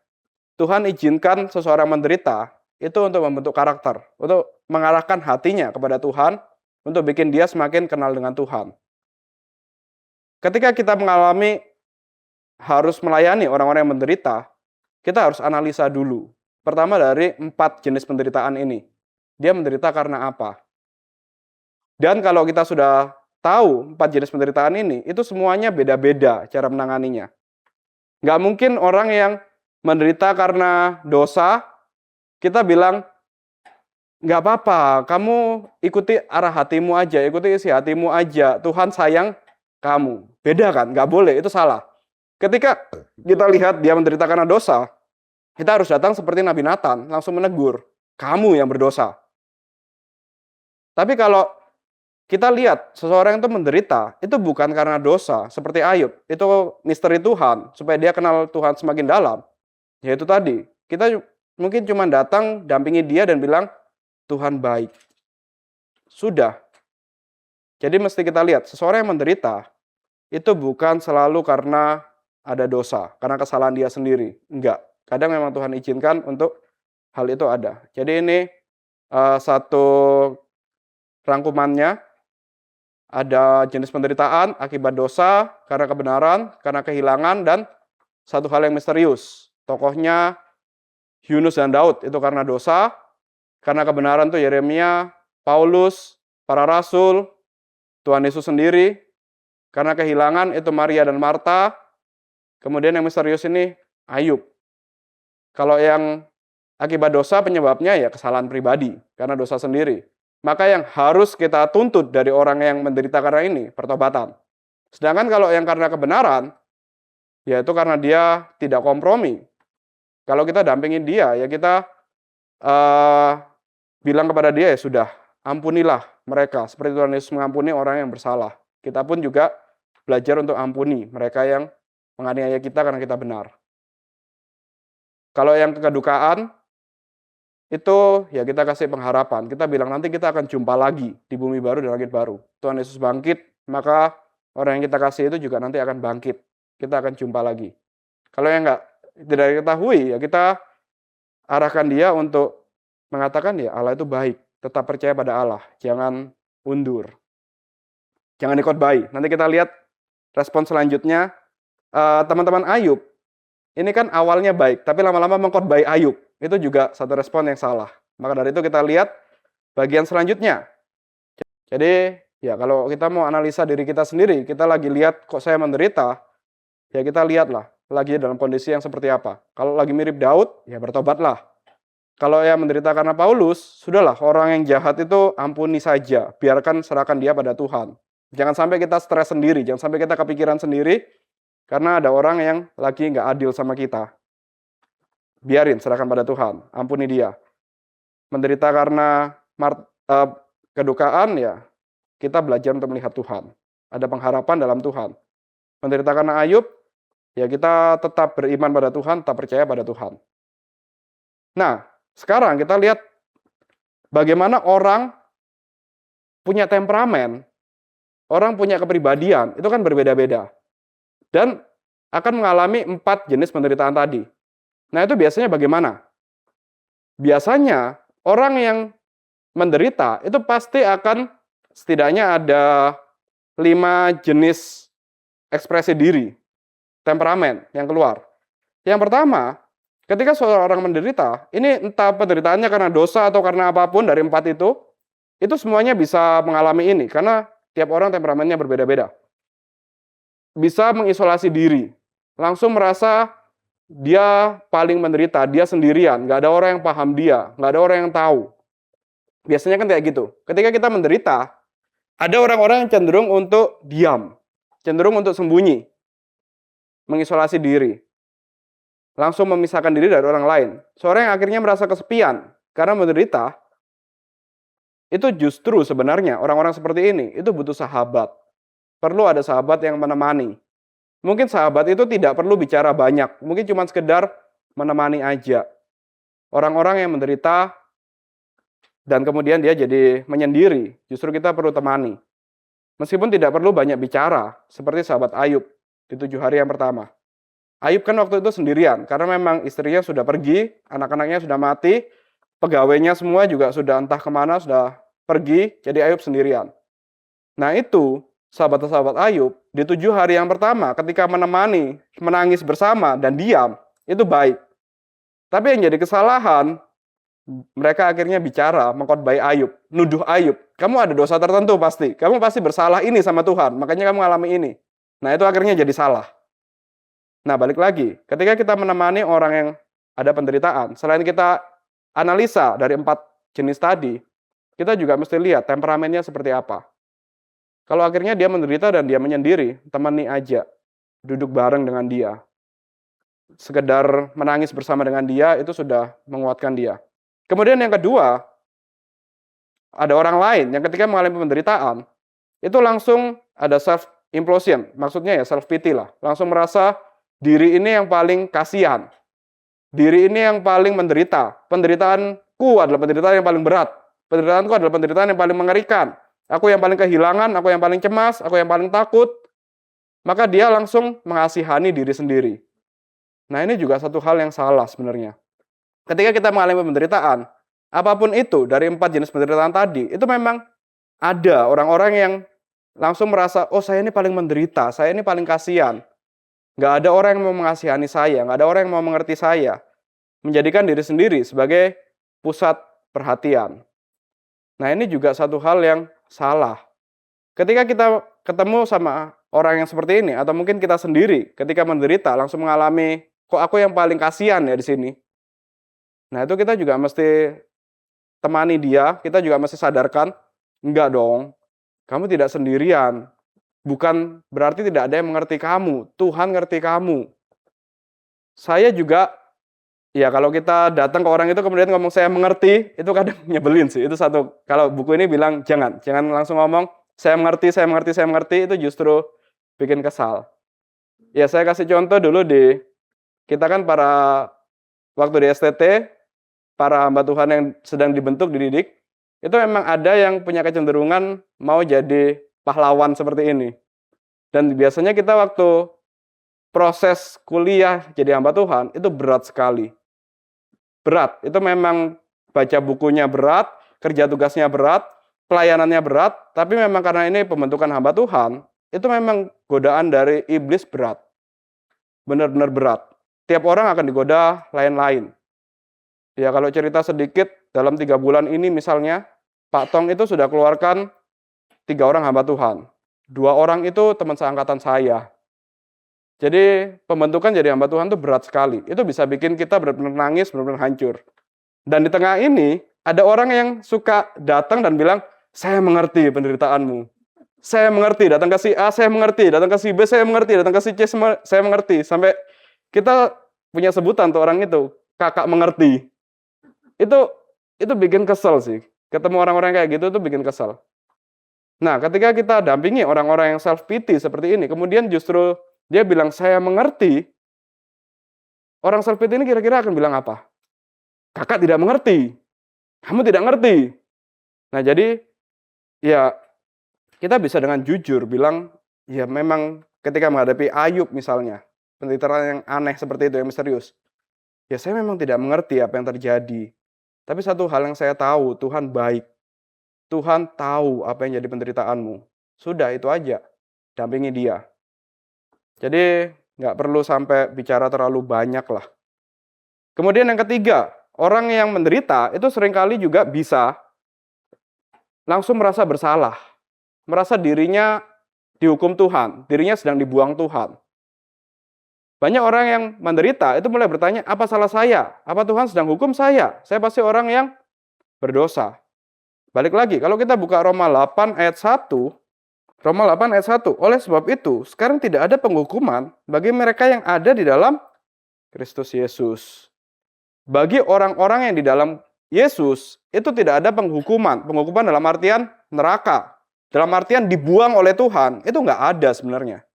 Tuhan izinkan seseorang menderita, itu untuk membentuk karakter, untuk mengarahkan hatinya kepada Tuhan, untuk bikin dia semakin kenal dengan Tuhan. Ketika kita mengalami harus melayani orang-orang yang menderita, kita harus analisa dulu. Pertama dari 4 jenis penderitaan ini. Dia menderita karena apa? Dan kalau kita sudah tahu 4 jenis penderitaan ini, itu semuanya beda-beda cara menanganinya. Nggak mungkin orang yang menderita karena dosa, kita bilang, nggak apa-apa, kamu ikuti arah hatimu aja, ikuti isi hatimu aja, Tuhan sayang kamu. Beda kan? Nggak boleh, itu salah. Ketika kita lihat dia menderita karena dosa, kita harus datang seperti Nabi Nathan, langsung menegur, kamu yang berdosa. Tapi kalau kita lihat seseorang itu menderita, itu bukan karena dosa, seperti Ayub, itu misteri Tuhan, supaya dia kenal Tuhan semakin dalam. Yaitu tadi, kita mungkin cuma datang, dampingi dia dan bilang, Tuhan baik. Sudah. Jadi mesti kita lihat, seseorang yang menderita, itu bukan selalu karena ada dosa, karena kesalahan dia sendiri. Enggak. Kadang memang Tuhan izinkan untuk hal itu ada. Jadi ini satu rangkumannya, ada jenis penderitaan akibat dosa, karena kebenaran, karena kehilangan, dan satu hal yang misterius. Tokohnya Yunus dan Daud itu karena dosa, karena kebenaran itu Yeremia, Paulus, para rasul, Tuhan Yesus sendiri, karena kehilangan itu Maria dan Marta, kemudian yang misterius ini Ayub. Kalau yang akibat dosa penyebabnya ya kesalahan pribadi, karena dosa sendiri. Maka yang harus kita tuntut dari orang yang menderita karena ini, pertobatan. Sedangkan kalau yang karena kebenaran, ya itu karena dia tidak kompromi. Kalau kita dampingin dia, ya kita bilang kepada dia, ya sudah, ampunilah mereka. Seperti Tuhan Yesus mengampuni orang yang bersalah. Kita pun juga belajar untuk ampuni mereka yang menganiaya kita karena kita benar. Kalau yang kedukaan, itu ya kita kasih pengharapan. Kita bilang nanti kita akan jumpa lagi di bumi baru dan langit baru. Tuhan Yesus bangkit, maka orang yang kita kasih itu juga nanti akan bangkit. Kita akan jumpa lagi. Kalau yang tidak diketahui, ya kita arahkan dia untuk mengatakan ya Allah itu baik. Tetap percaya pada Allah. Jangan undur. Jangan dikhotbahi. Nanti kita lihat respon selanjutnya. Teman-teman Ayub, ini kan awalnya baik, tapi lama-lama mengkhotbahi Ayub. Itu juga satu respon yang salah. Maka dari itu kita lihat bagian selanjutnya. Jadi ya kalau kita mau analisa diri kita sendiri, kita lagi lihat kok saya menderita, ya kita lihatlah lagi dalam kondisi yang seperti apa. Kalau lagi mirip Daud, ya bertobatlah. Kalau yang menderita karena Paulus, sudahlah orang yang jahat itu ampuni saja, biarkan serahkan dia pada Tuhan. Jangan sampai kita stres sendiri, jangan sampai kita kepikiran sendiri, karena ada orang yang lagi nggak adil sama kita. Biarin, serahkan pada Tuhan, ampuni dia. Menderita karena kedukaan, ya kita belajar untuk melihat Tuhan. Ada pengharapan dalam Tuhan. Menderita karena Ayub, ya kita tetap beriman pada Tuhan, tetap percaya pada Tuhan. Nah, sekarang kita lihat bagaimana orang punya temperamen, orang punya kepribadian, itu kan berbeda-beda. Dan akan mengalami 4 jenis penderitaan tadi. Nah, itu biasanya bagaimana? Biasanya orang yang menderita itu pasti akan setidaknya ada 5 jenis ekspresi diri, temperamen yang keluar. Yang pertama, ketika seorang menderita, ini entah penderitaannya karena dosa atau karena apapun dari 4 itu semuanya bisa mengalami ini, karena tiap orang temperamennya berbeda-beda. Bisa mengisolasi diri, langsung merasa dia paling menderita, dia sendirian, nggak ada orang yang paham dia, nggak ada orang yang tahu. Biasanya kan kayak gitu. Ketika kita menderita, ada orang-orang yang cenderung untuk diam, cenderung untuk sembunyi, mengisolasi diri, langsung memisahkan diri dari orang lain. Seorang yang akhirnya merasa kesepian karena menderita, itu justru sebenarnya orang-orang seperti ini, itu butuh sahabat. Perlu ada sahabat yang menemani. Mungkin sahabat itu tidak perlu bicara banyak, mungkin cuma sekedar menemani aja. Orang-orang yang menderita dan kemudian dia jadi menyendiri, justru kita perlu temani. Meskipun tidak perlu banyak bicara, seperti sahabat Ayub di 7 hari yang pertama. Ayub kan waktu itu sendirian, karena memang istrinya sudah pergi, anak-anaknya sudah mati, pegawainya semua juga sudah entah kemana, sudah pergi, jadi Ayub sendirian. Nah itu, sahabat-sahabat Ayub, di 7 hari yang pertama, ketika menemani, menangis bersama, dan diam, itu baik. Tapi yang jadi kesalahan, mereka akhirnya bicara, mengkhotbahi Ayub, nuduh Ayub. Kamu ada dosa tertentu pasti, kamu pasti bersalah ini sama Tuhan, makanya kamu mengalami ini. Nah itu akhirnya jadi salah. Nah balik lagi, ketika kita menemani orang yang ada penderitaan, selain kita analisa dari 4 jenis tadi, kita juga mesti lihat temperamennya seperti apa. Kalau akhirnya dia menderita dan dia menyendiri, temani aja, duduk bareng dengan dia. Sekedar menangis bersama dengan dia, itu sudah menguatkan dia. Kemudian yang kedua, ada orang lain yang ketika mengalami penderitaan, itu langsung ada self-implosion, maksudnya ya self-pity lah. Langsung merasa diri ini yang paling kasihan. Diri ini yang paling menderita. Penderitaanku adalah penderitaan yang paling berat. Penderitaanku adalah penderitaan yang paling mengerikan. aku yang paling kehilangan, aku yang paling cemas, aku yang paling takut, maka dia langsung mengasihani diri sendiri. Nah, ini juga satu hal yang salah sebenarnya. Ketika kita mengalami penderitaan, apapun itu dari 4 jenis penderitaan tadi, itu memang ada orang-orang yang langsung merasa, oh saya ini paling menderita, saya ini paling kasihan. Nggak ada orang yang mau mengasihani saya, nggak ada orang yang mau mengerti saya. Menjadikan diri sendiri sebagai pusat perhatian. Nah, ini juga satu hal yang salah. Ketika kita ketemu sama orang yang seperti ini, atau mungkin kita sendiri ketika menderita langsung mengalami, kok aku yang paling kasihan ya di sini. Nah, itu kita juga mesti temani dia, kita juga mesti sadarkan, enggak dong, kamu tidak sendirian. Bukan berarti tidak ada yang mengerti kamu, Tuhan ngerti kamu. Saya juga, ya kalau kita datang ke orang itu kemudian ngomong saya mengerti, itu kadang nyebelin sih. Itu satu, kalau buku ini bilang jangan langsung ngomong saya mengerti, saya mengerti, saya mengerti, itu justru bikin kesal. Ya saya kasih contoh dulu kita kan waktu di STT, para hamba Tuhan yang sedang dibentuk, dididik, itu memang ada yang punya kecenderungan mau jadi pahlawan seperti ini. Dan biasanya kita waktu proses kuliah jadi hamba Tuhan, itu berat sekali. Berat, itu memang baca bukunya berat, kerja tugasnya berat, pelayanannya berat, tapi memang karena ini pembentukan hamba Tuhan, itu memang godaan dari iblis berat. Benar-benar berat. Tiap orang akan digoda lain-lain. Ya kalau cerita sedikit, dalam 3 bulan ini misalnya, Pak Tong itu sudah keluarkan 3 orang hamba Tuhan. 2 orang itu teman seangkatan saya. Jadi pembentukan jadi hamba Tuhan itu berat sekali. Itu bisa bikin kita benar-benar nangis, benar-benar hancur. Dan di tengah ini, ada orang yang suka datang dan bilang, saya mengerti penderitaanmu. Saya mengerti, datang ke si A, saya mengerti. Datang ke si B, saya mengerti. Datang ke si C, saya mengerti. Sampai kita punya sebutan tuh orang itu, kakak mengerti. Itu bikin kesel sih. Ketemu orang-orang kayak gitu tuh bikin kesel. Nah, ketika kita dampingi orang-orang yang self pity seperti ini, kemudian justru dia bilang saya mengerti, orang self pity ini kira-kira akan bilang apa? Kakak tidak mengerti. Kamu tidak ngerti. Nah, jadi ya kita bisa dengan jujur bilang, ya memang ketika menghadapi Ayub misalnya, penderitaan yang aneh seperti itu, yang misterius. Ya saya memang tidak mengerti apa yang terjadi. Tapi satu hal yang saya tahu, Tuhan baik. Tuhan tahu apa yang jadi penderitaanmu. Sudah, itu aja. Dampingi dia. Jadi nggak perlu sampai bicara terlalu banyak lah. Kemudian yang ketiga, orang yang menderita itu seringkali juga bisa langsung merasa bersalah. Merasa dirinya dihukum Tuhan, dirinya sedang dibuang Tuhan. Banyak orang yang menderita itu mulai bertanya, apa salah saya? Apa Tuhan sedang hukum saya? Saya pasti orang yang berdosa. Balik lagi, kalau kita buka Roma 8 ayat 1, Roma 8 ayat 1, oleh sebab itu, sekarang tidak ada penghukuman bagi mereka yang ada di dalam Kristus Yesus. Bagi orang-orang yang di dalam Yesus, itu tidak ada penghukuman. Penghukuman dalam artian neraka. Dalam artian dibuang oleh Tuhan, itu nggak ada sebenarnya.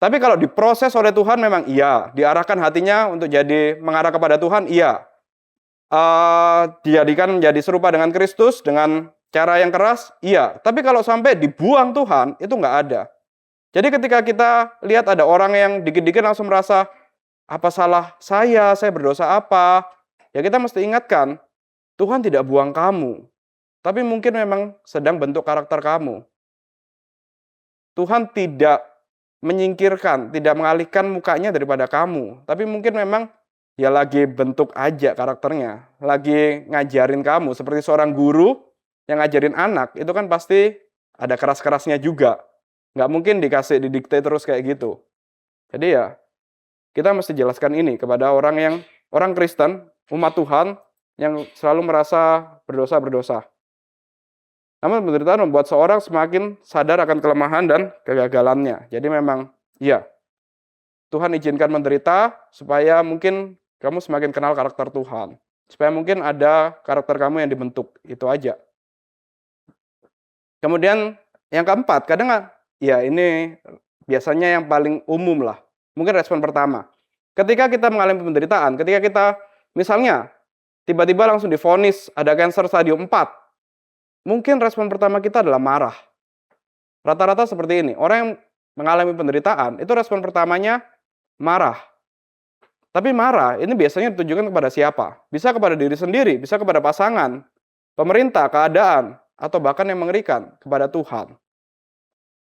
Tapi kalau diproses oleh Tuhan memang iya. Diarahkan hatinya untuk jadi mengarah kepada Tuhan, iya. Dijadikan menjadi serupa dengan Kristus dengan cara yang keras, iya. Tapi kalau sampai dibuang Tuhan, itu nggak ada. Jadi ketika kita lihat ada orang yang dikit-dikit langsung merasa, apa salah saya berdosa apa? Ya kita mesti ingatkan, Tuhan tidak buang kamu. Tapi mungkin memang sedang bentuk karakter kamu. Tuhan tidak menyingkirkan, tidak mengalihkan mukanya daripada kamu. Tapi mungkin memang ya lagi bentuk aja karakternya, lagi ngajarin kamu. Seperti seorang guru yang ngajarin anak, itu kan pasti ada keras-kerasnya juga. Nggak mungkin dikasih didikte terus kayak gitu. Jadi ya, kita mesti jelaskan ini kepada orang Kristen, umat Tuhan, yang selalu merasa berdosa-berdosa. Namun penderitaan membuat seorang semakin sadar akan kelemahan dan kegagalannya. Jadi memang, iya, Tuhan izinkan menderita supaya mungkin kamu semakin kenal karakter Tuhan. Supaya mungkin ada karakter kamu yang dibentuk. Itu aja. Kemudian yang keempat, kadang ya ini biasanya yang paling umum lah. Mungkin respon pertama. Ketika kita mengalami penderitaan, ketika kita misalnya tiba-tiba langsung divonis ada kanker stadium 4. mungkin respon pertama kita adalah marah. Rata-rata seperti ini, orang yang mengalami penderitaan, itu respon pertamanya marah. Tapi marah ini biasanya ditujukan kepada siapa? Bisa kepada diri sendiri, bisa kepada pasangan, pemerintah, keadaan, atau bahkan yang mengerikan, kepada Tuhan.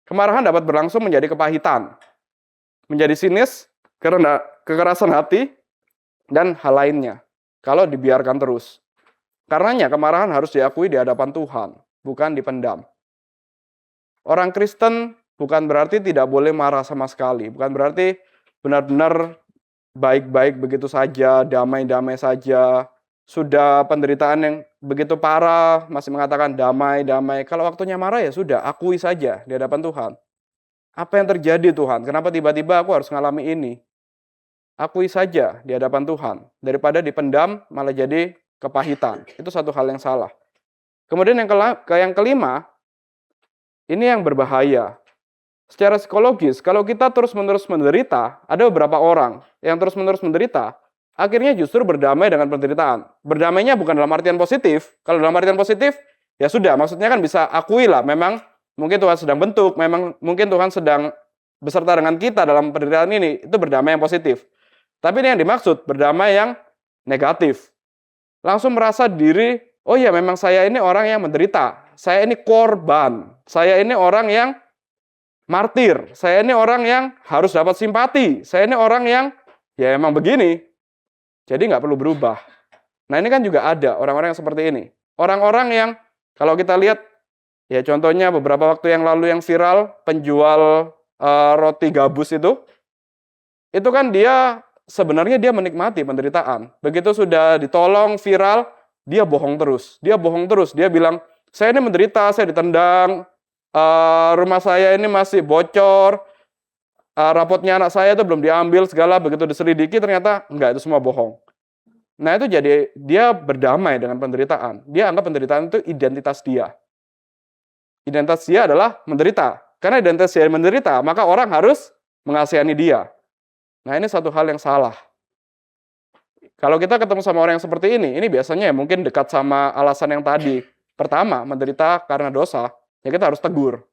Kemarahan dapat berlangsung menjadi kepahitan, menjadi sinis, karena kekerasan hati, dan hal lainnya. Kalau dibiarkan terus. Karenanya kemarahan harus diakui di hadapan Tuhan, bukan dipendam. Orang Kristen bukan berarti tidak boleh marah sama sekali. Bukan berarti benar-benar baik-baik begitu saja, damai-damai saja. Sudah penderitaan yang begitu parah, masih mengatakan damai-damai. Kalau waktunya marah ya sudah, akui saja di hadapan Tuhan. Apa yang terjadi Tuhan? Kenapa tiba-tiba aku harus ngalami ini? Akui saja di hadapan Tuhan. Daripada dipendam malah jadi kepahitan. Itu satu hal yang salah. Kemudian yang kelima, ini yang berbahaya. Secara psikologis, kalau kita terus-menerus menderita, ada beberapa orang yang terus-menerus menderita, akhirnya justru berdamai dengan penderitaan. Berdamainya bukan dalam artian positif. Kalau dalam artian positif, ya sudah, maksudnya kan bisa akui lah, memang mungkin Tuhan sedang bentuk, memang mungkin Tuhan sedang beserta dengan kita dalam penderitaan ini, itu berdamai yang positif. Tapi ini yang dimaksud, berdamai yang negatif. Langsung merasa diri, oh ya memang saya ini orang yang menderita, saya ini korban, saya ini orang yang martir, saya ini orang yang harus dapat simpati, saya ini orang yang ya emang begini, jadi nggak perlu berubah. Nah ini kan juga ada orang-orang yang seperti ini. Orang-orang yang kalau kita lihat, ya contohnya beberapa waktu yang lalu yang viral, penjual roti gabus itu kan dia sebenarnya dia menikmati penderitaan. Begitu sudah ditolong viral, dia bohong terus. Dia bohong terus, dia bilang, saya ini menderita, saya ditendang, rumah saya ini masih bocor, rapotnya anak saya itu belum diambil segala, begitu diselidiki ternyata enggak, itu semua bohong. Nah itu jadi dia berdamai dengan penderitaan. Dia anggap penderitaan itu identitas dia. Identitas dia adalah menderita. Karena identitas dia menderita, maka orang harus mengasihani dia. Nah ini satu hal yang salah. Kalau kita ketemu sama orang yang seperti ini biasanya ya mungkin dekat sama alasan yang tadi. Pertama, menderita karena dosa, ya kita harus tegur.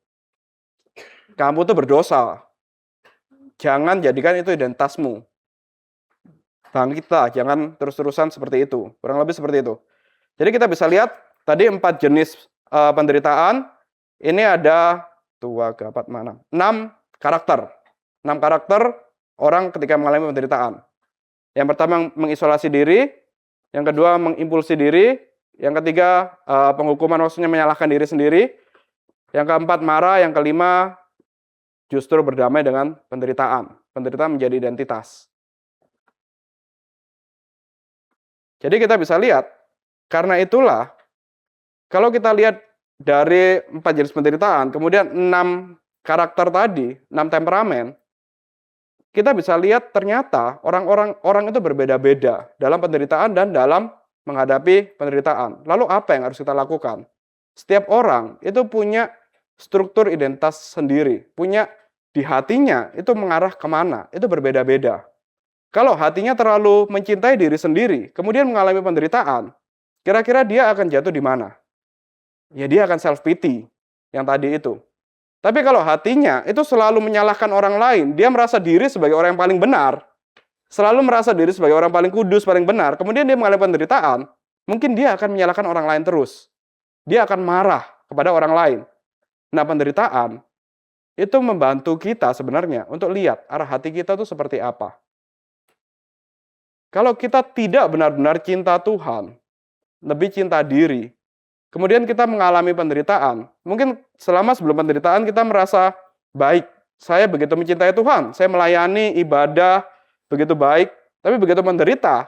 Kamu tuh berdosa. Jangan jadikan itu identitasmu. Kita jangan terus-terusan seperti itu. Kurang lebih seperti itu. Jadi kita bisa lihat tadi 4 jenis penderitaan. Ini ada 6 karakter. 6 karakter orang ketika mengalami penderitaan. Yang pertama mengisolasi diri, yang kedua mengimpulsi diri, yang ketiga penghukuman maksudnya menyalahkan diri sendiri, yang keempat marah, yang kelima justru berdamai dengan penderitaan. Penderitaan menjadi identitas. Jadi kita bisa lihat, karena itulah kalau kita lihat dari 4 jenis penderitaan, kemudian 6 karakter tadi, 6 temperamen, kita bisa lihat ternyata orang itu berbeda-beda dalam penderitaan dan dalam menghadapi penderitaan. Lalu apa yang harus kita lakukan? Setiap orang itu punya struktur identitas sendiri, punya di hatinya itu mengarah kemana, itu berbeda-beda. Kalau hatinya terlalu mencintai diri sendiri, kemudian mengalami penderitaan, kira-kira dia akan jatuh di mana? Ya dia akan self-pity, yang tadi itu. Tapi kalau hatinya itu selalu menyalahkan orang lain, dia merasa diri sebagai orang yang paling benar, selalu merasa diri sebagai orang paling kudus, paling benar, kemudian dia mengalami penderitaan, mungkin dia akan menyalahkan orang lain terus. Dia akan marah kepada orang lain. Nah, penderitaan itu membantu kita sebenarnya untuk lihat arah hati kita itu seperti apa. Kalau kita tidak benar-benar cinta Tuhan, lebih cinta diri, kemudian kita mengalami penderitaan, mungkin selama sebelum penderitaan kita merasa baik, saya begitu mencintai Tuhan, saya melayani ibadah begitu baik, tapi begitu menderita,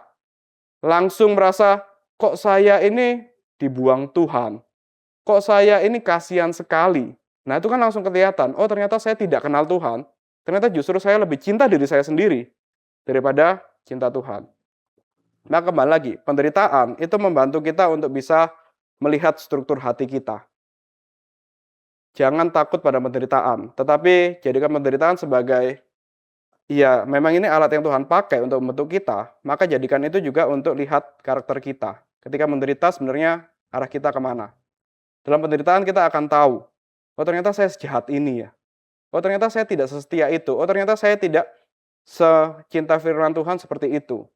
langsung merasa, kok saya ini dibuang Tuhan, kok saya ini kasihan sekali. Nah itu kan langsung kelihatan, oh ternyata saya tidak kenal Tuhan, ternyata justru saya lebih cinta diri saya sendiri daripada cinta Tuhan. Nah kembali lagi, penderitaan itu membantu kita untuk bisa melihat struktur hati kita. Jangan takut pada penderitaan, tetapi jadikan penderitaan sebagai, ya memang ini alat yang Tuhan pakai untuk membentuk kita, maka jadikan itu juga untuk lihat karakter kita. Ketika menderita sebenarnya arah kita kemana. Dalam penderitaan kita akan tahu, oh ternyata saya sejahat ini ya. Oh ternyata saya tidak sesetia itu. Oh ternyata saya tidak secinta firman Tuhan seperti itu.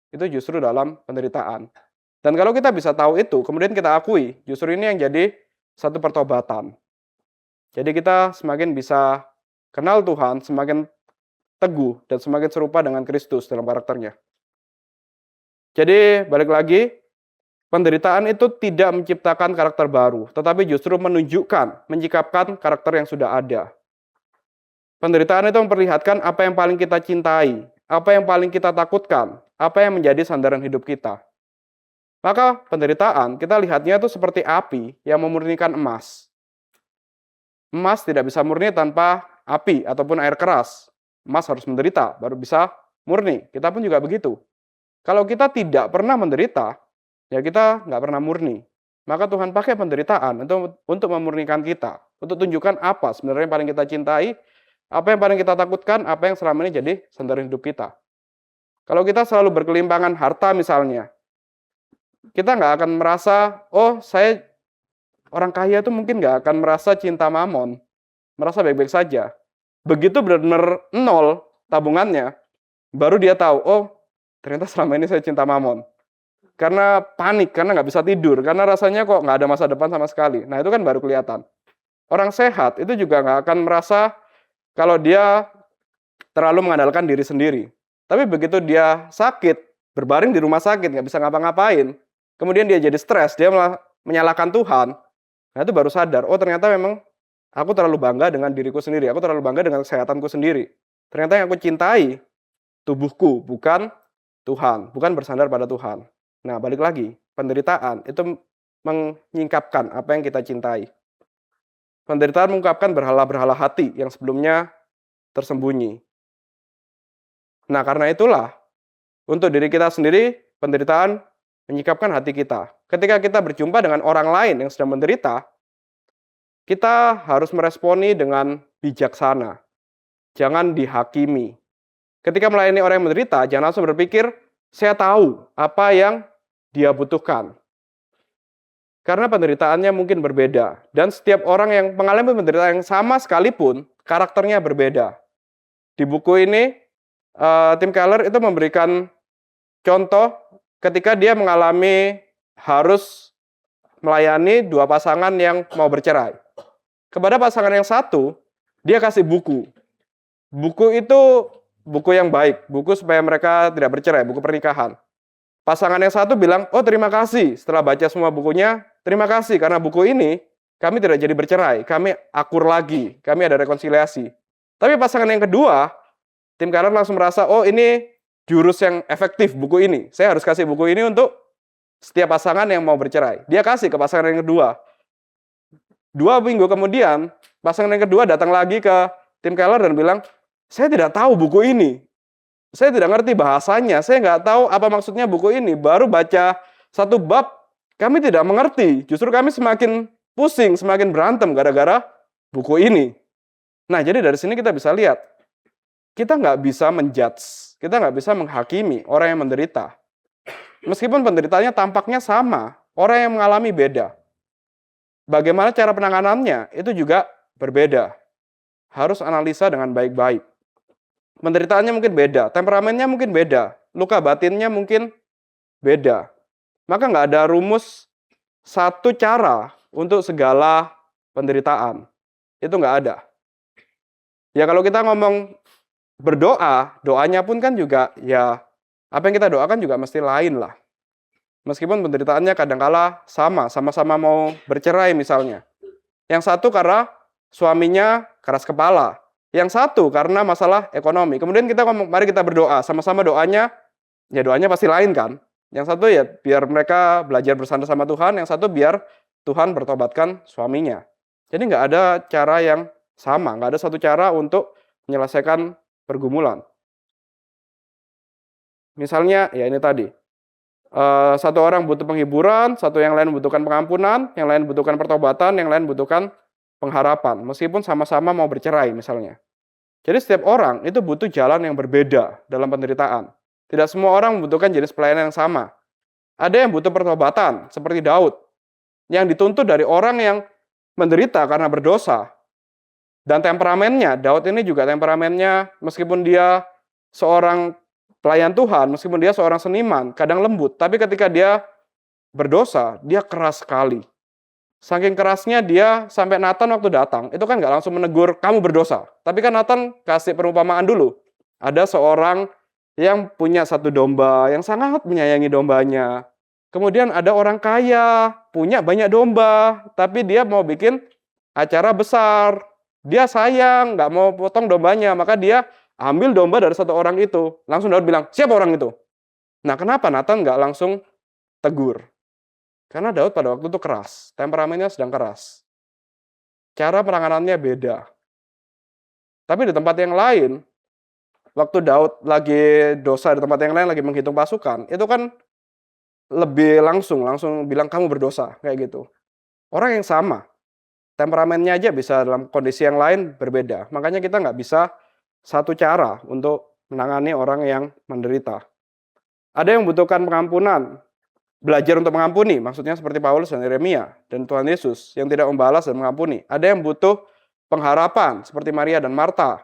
Itu justru dalam penderitaan. Dan kalau kita bisa tahu itu, kemudian kita akui, justru ini yang jadi satu pertobatan. Jadi kita semakin bisa kenal Tuhan, semakin teguh, dan semakin serupa dengan Kristus dalam karakternya. Jadi balik lagi, penderitaan itu tidak menciptakan karakter baru, tetapi justru menunjukkan, menyikapkan karakter yang sudah ada. Penderitaan itu memperlihatkan apa yang paling kita cintai, apa yang paling kita takutkan, apa yang menjadi sandaran hidup kita. Maka penderitaan kita lihatnya itu seperti api yang memurnikan emas. Emas tidak bisa murni tanpa api ataupun air keras. Emas harus menderita baru bisa murni. Kita pun juga begitu. Kalau kita tidak pernah menderita, ya kita nggak pernah murni. Maka Tuhan pakai penderitaan untuk memurnikan kita, untuk tunjukkan apa sebenarnya yang paling kita cintai, apa yang paling kita takutkan, apa yang selama ini jadi sandaran hidup kita. Kalau kita selalu berkelimpangan harta misalnya, kita nggak akan merasa, oh saya orang kaya itu mungkin nggak akan merasa cinta mamon, merasa baik-baik saja. Begitu benar-benar nol tabungannya, baru dia tahu, oh ternyata selama ini saya cinta mamon. Karena panik, karena nggak bisa tidur, karena rasanya kok nggak ada masa depan sama sekali. Nah itu kan baru kelihatan. Orang sehat itu juga nggak akan merasa kalau dia terlalu mengandalkan diri sendiri. Tapi begitu dia sakit, berbaring di rumah sakit, nggak bisa ngapa-ngapain, kemudian dia jadi stres, dia malah menyalahkan Tuhan. Nah itu baru sadar, oh ternyata memang aku terlalu bangga dengan diriku sendiri, aku terlalu bangga dengan kesehatanku sendiri. Ternyata yang aku cintai, tubuhku, bukan Tuhan, bukan bersandar pada Tuhan. Nah balik lagi, penderitaan itu menyingkapkan apa yang kita cintai. Penderitaan mengungkapkan berhala-berhala hati yang sebelumnya tersembunyi. Nah karena itulah, untuk diri kita sendiri, penderitaan menyikapkan hati kita. Ketika kita berjumpa dengan orang lain yang sedang menderita, kita harus meresponi dengan bijaksana. Jangan dihakimi. Ketika melayani orang yang menderita, jangan langsung berpikir, saya tahu apa yang dia butuhkan. Karena penderitaannya mungkin berbeda. Dan setiap orang yang mengalami penderitaan yang sama sekalipun, karakternya berbeda. Di buku ini, Tim Keller itu memberikan contoh ketika dia mengalami harus melayani dua pasangan yang mau bercerai. Kepada pasangan yang satu, dia kasih buku. Buku itu buku yang baik, buku supaya mereka tidak bercerai, buku pernikahan. Pasangan yang satu bilang, oh terima kasih, setelah baca semua bukunya, terima kasih karena buku ini kami tidak jadi bercerai, kami akur lagi, kami ada rekonsiliasi. Tapi pasangan yang kedua, Tim Keller langsung merasa, oh ini jurus yang efektif buku ini. Saya harus kasih buku ini untuk setiap pasangan yang mau bercerai. Dia kasih ke pasangan yang kedua. 2 minggu kemudian, pasangan yang kedua datang lagi ke Tim Keller dan bilang, saya tidak tahu buku ini. Saya tidak ngerti bahasanya. Saya nggak tahu apa maksudnya buku ini. Baru baca satu bab, kami tidak mengerti. Justru kami semakin pusing, semakin berantem gara-gara buku ini. Nah, jadi dari sini kita bisa lihat, kita nggak bisa menjudge, kita nggak bisa menghakimi orang yang menderita. Meskipun penderitaannya tampaknya sama, orang yang mengalami beda. Bagaimana cara penanganannya itu juga berbeda. Harus analisa dengan baik-baik. Penderitaannya mungkin beda, temperamennya mungkin beda, luka batinnya mungkin beda. Maka nggak ada rumus satu cara untuk segala penderitaan. Itu nggak ada. Ya kalau kita ngomong berdoa, doanya pun kan juga ya apa yang kita doakan juga mesti lain lah. Meskipun penderitaannya kadangkala sama-sama mau bercerai misalnya. Yang satu karena suaminya keras kepala. Yang satu karena masalah ekonomi. Kemudian kita ngomong, mari kita berdoa. Sama-sama doanya, ya doanya pasti lain kan. Yang satu ya biar mereka belajar bersandar sama Tuhan. Yang satu biar Tuhan bertobatkan suaminya. Jadi nggak ada cara yang sama. Nggak ada satu cara untuk menyelesaikan pergumulan. Misalnya, ya ini tadi. Satu orang butuh penghiburan, satu yang lain butuhkan pengampunan, yang lain butuhkan pertobatan, yang lain butuhkan pengharapan. Meskipun sama-sama mau bercerai misalnya. Jadi setiap orang itu butuh jalan yang berbeda dalam penderitaan. Tidak semua orang membutuhkan jenis pelayanan yang sama. Ada yang butuh pertobatan, seperti Daud. yang dituntut dari orang yang menderita karena berdosa. Dan temperamennya, Daud ini juga temperamennya, meskipun dia seorang pelayan Tuhan, meskipun dia seorang seniman, kadang lembut, tapi ketika dia berdosa, dia keras sekali. Saking kerasnya dia sampai Nathan waktu datang, itu kan nggak langsung menegur, kamu berdosa. Tapi kan Nathan kasih perumpamaan dulu. Ada seorang yang punya satu domba, yang sangat menyayangi dombanya. Kemudian ada orang kaya, punya banyak domba, tapi dia mau bikin acara besar. Dia sayang, nggak mau potong dombanya, maka dia ambil domba dari satu orang itu. Langsung Daud bilang, siapa orang itu? Nah, kenapa Nathan nggak langsung tegur? Karena Daud pada waktu itu keras, temperamennya sedang keras. Cara penanganannya beda. Tapi di tempat yang lain, waktu Daud lagi dosa di tempat yang lain, lagi menghitung pasukan, itu kan lebih langsung bilang kamu berdosa, kayak gitu. Orang yang sama, temperamennya aja bisa dalam kondisi yang lain berbeda. Makanya kita nggak bisa satu cara untuk menangani orang yang menderita. Ada yang membutuhkan pengampunan, belajar untuk mengampuni, maksudnya seperti Paulus dan Yeremia dan Tuhan Yesus yang tidak membalas dan mengampuni. Ada yang butuh pengharapan, seperti Maria dan Marta.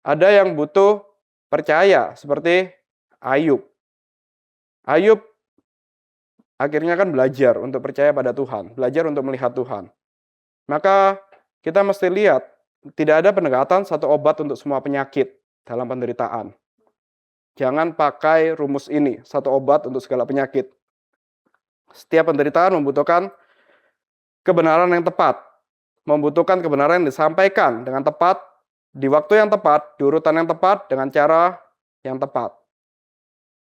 Ada yang butuh percaya, seperti Ayub. Ayub akhirnya kan belajar untuk percaya pada Tuhan, belajar untuk melihat Tuhan. Maka kita mesti lihat, tidak ada pendekatan satu obat untuk semua penyakit dalam penderitaan. Jangan pakai rumus ini, satu obat untuk segala penyakit. Setiap penderitaan membutuhkan kebenaran yang tepat, membutuhkan kebenaran yang disampaikan dengan tepat, di waktu yang tepat, di urutan yang tepat, dengan cara yang tepat.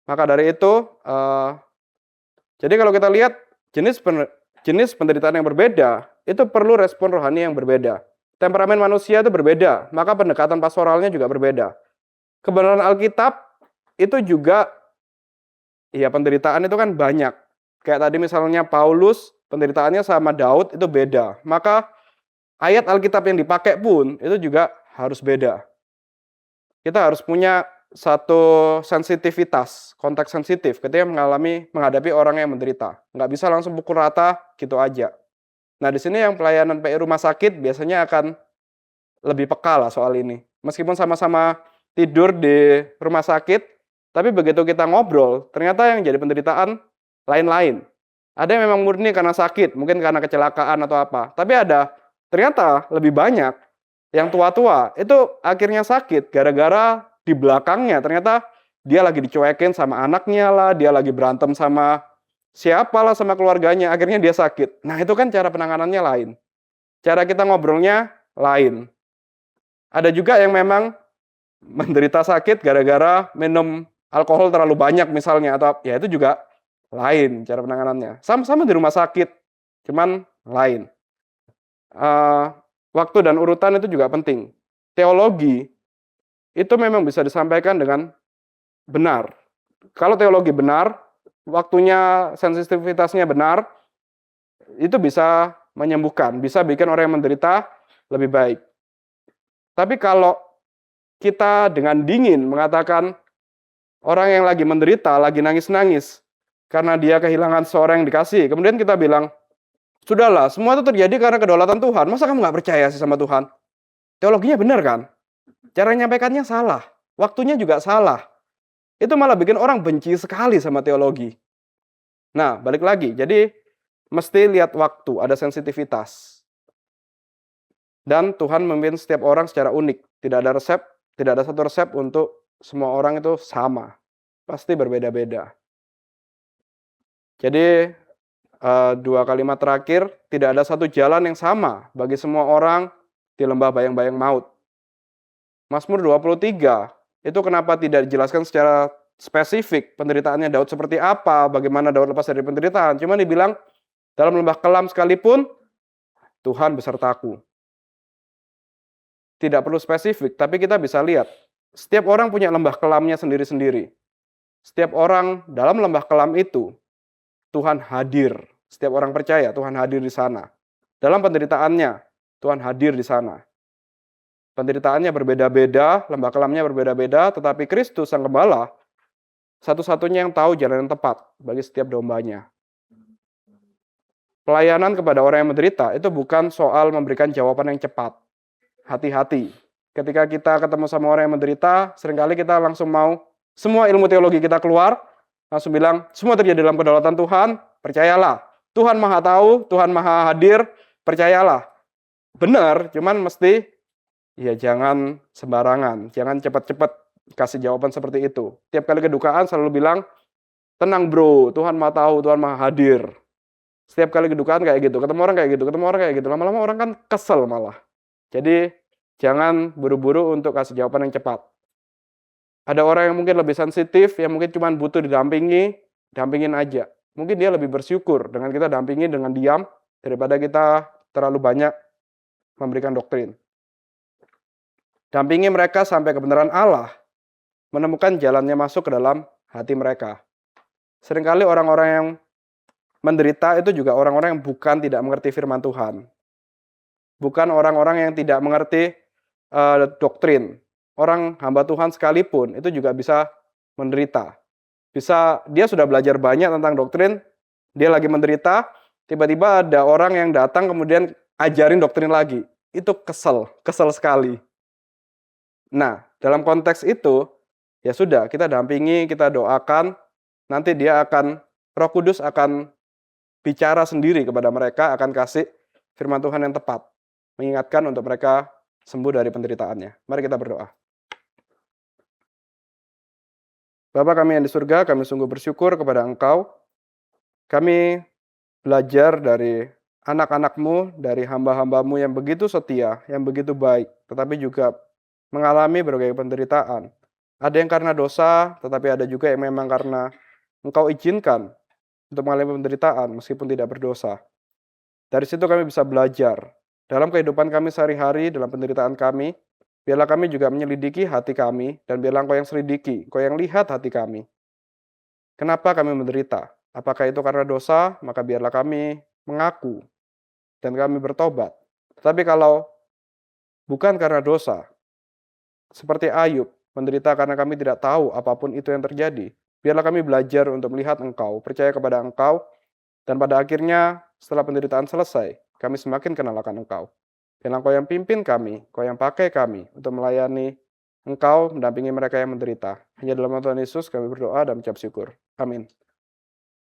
Maka dari itu, jadi kalau kita lihat jenis penderitaan yang berbeda, itu perlu respon rohani yang berbeda. Temperamen manusia itu berbeda, maka pendekatan pastoralnya juga berbeda. Kebenaran Alkitab itu juga, ya penderitaan itu kan banyak. Kayak tadi misalnya Paulus, penderitaannya sama Daud itu beda. Maka ayat Alkitab yang dipakai pun itu juga harus beda. Kita harus punya satu sensitivitas, konteks sensitif ketika menghadapi orang yang menderita. Nggak bisa langsung pukul rata gitu aja. Nah, di sini yang pelayanan PI rumah sakit biasanya akan lebih peka lah soal ini. Meskipun sama-sama tidur di rumah sakit, tapi begitu kita ngobrol, ternyata yang jadi penderitaan lain-lain. Ada yang memang murni karena sakit, mungkin karena kecelakaan atau apa. Tapi ada ternyata lebih banyak yang tua-tua, itu akhirnya sakit gara-gara di belakangnya ternyata dia lagi dicuekin sama anaknya lah, dia lagi berantem sama siapalah sama keluarganya, akhirnya dia sakit. Nah, itu kan cara penanganannya lain. Cara kita ngobrolnya lain. Ada juga yang memang menderita sakit gara-gara minum alkohol terlalu banyak misalnya, atau ya itu juga lain cara penanganannya. Sama-sama di rumah sakit, cuman lain. Waktu dan urutan itu juga penting. Teologi itu memang bisa disampaikan dengan benar. Kalau teologi benar, waktunya, sensitivitasnya benar, itu bisa menyembuhkan, bisa bikin orang yang menderita lebih baik. Tapi kalau kita dengan dingin mengatakan orang yang lagi menderita, lagi nangis-nangis, karena dia kehilangan seorang yang dikasih, kemudian kita bilang, sudahlah, semua itu terjadi karena kedaulatan Tuhan. Masa kamu nggak percaya sih sama Tuhan? Teologinya benar kan? Cara menyampaikannya salah. Waktunya juga salah. Itu malah bikin orang benci sekali sama teologi. Nah, balik lagi. Jadi, mesti lihat waktu, ada sensitivitas. Dan Tuhan memimpin setiap orang secara unik. Tidak ada resep, tidak ada satu resep untuk semua orang itu sama. Pasti berbeda-beda. Jadi, dua kalimat terakhir, tidak ada satu jalan yang sama bagi semua orang di lembah bayang-bayang maut. Mazmur 23, itu kenapa tidak dijelaskan secara spesifik penderitaannya Daud seperti apa, bagaimana Daud lepas dari penderitaan. Cuma dibilang, dalam lembah kelam sekalipun, Tuhan besertaku. Tidak perlu spesifik, tapi kita bisa lihat, setiap orang punya lembah kelamnya sendiri-sendiri. Setiap orang dalam lembah kelam itu, Tuhan hadir. Setiap orang percaya Tuhan hadir di sana. Dalam penderitaannya, Tuhan hadir di sana. Penderitaannya berbeda-beda, lembah kelamnya berbeda-beda, tetapi Kristus Sang Gembala satu-satunya yang tahu jalan yang tepat bagi setiap dombanya. pelayanan kepada orang yang menderita itu bukan soal memberikan jawaban yang cepat. Hati-hati. Ketika kita ketemu sama orang yang menderita, seringkali kita langsung mau semua ilmu teologi kita keluar, langsung bilang, semua terjadi dalam kedaulatan Tuhan, percayalah. Tuhan Maha Tahu, Tuhan Maha Hadir, percayalah. Benar, cuman mesti ya jangan sembarangan, jangan cepat-cepat kasih jawaban seperti itu. Tiap kali kedukaan selalu bilang, tenang bro, Tuhan Maha Tahu, Tuhan Maha Hadir. Setiap kali kedukaan kayak gitu, ketemu orang kayak gitu, ketemu orang kayak gitu, lama-lama orang kan kesel malah. Jadi jangan buru-buru untuk kasih jawaban yang cepat. Ada orang yang mungkin lebih sensitif, yang mungkin cuma butuh didampingi, dampingin aja. Mungkin dia lebih bersyukur dengan kita dampingi dengan diam, daripada kita terlalu banyak memberikan doktrin. Dampingi mereka sampai kebenaran Allah, menemukan jalannya masuk ke dalam hati mereka. Seringkali orang-orang yang menderita itu juga orang-orang yang bukan tidak mengerti firman Tuhan. Bukan orang-orang yang tidak mengerti doktrin. Orang hamba Tuhan sekalipun itu juga bisa menderita. Dia sudah belajar banyak tentang doktrin, dia lagi menderita, tiba-tiba ada orang yang datang kemudian ajarin doktrin lagi. Itu kesel sekali. Nah, dalam konteks itu, ya sudah, kita dampingi, kita doakan, nanti Roh Kudus akan bicara sendiri kepada mereka, akan kasih firman Tuhan yang tepat, mengingatkan untuk mereka sembuh dari penderitaannya. Mari kita berdoa. Bapa kami yang di surga, kami sungguh bersyukur kepada Engkau. Kami belajar dari anak-anak-Mu, dari hamba-hamba-Mu yang begitu setia, yang begitu baik, tetapi juga mengalami berbagai penderitaan. Ada yang karena dosa, tetapi ada juga yang memang karena Engkau izinkan untuk mengalami penderitaan meskipun tidak berdosa. Dari situ kami bisa belajar. Dalam kehidupan kami sehari-hari, dalam penderitaan kami, biarlah kami juga menyelidiki hati kami, dan biarlah Engkau yang selidiki, Engkau yang lihat hati kami. Kenapa kami menderita? Apakah itu karena dosa? Maka biarlah kami mengaku, dan kami bertobat. Tetapi kalau bukan karena dosa, seperti Ayub, menderita karena kami tidak tahu apapun itu yang terjadi, biarlah kami belajar untuk melihat Engkau, percaya kepada Engkau, dan pada akhirnya setelah penderitaan selesai, kami semakin kenal akan Engkau. Biarlah Engkau yang pimpin kami, Engkau yang pakai kami untuk melayani Engkau, mendampingi mereka yang menderita. Hanya dalam nama Tuhan Yesus kami berdoa dan mengucap syukur. Amin.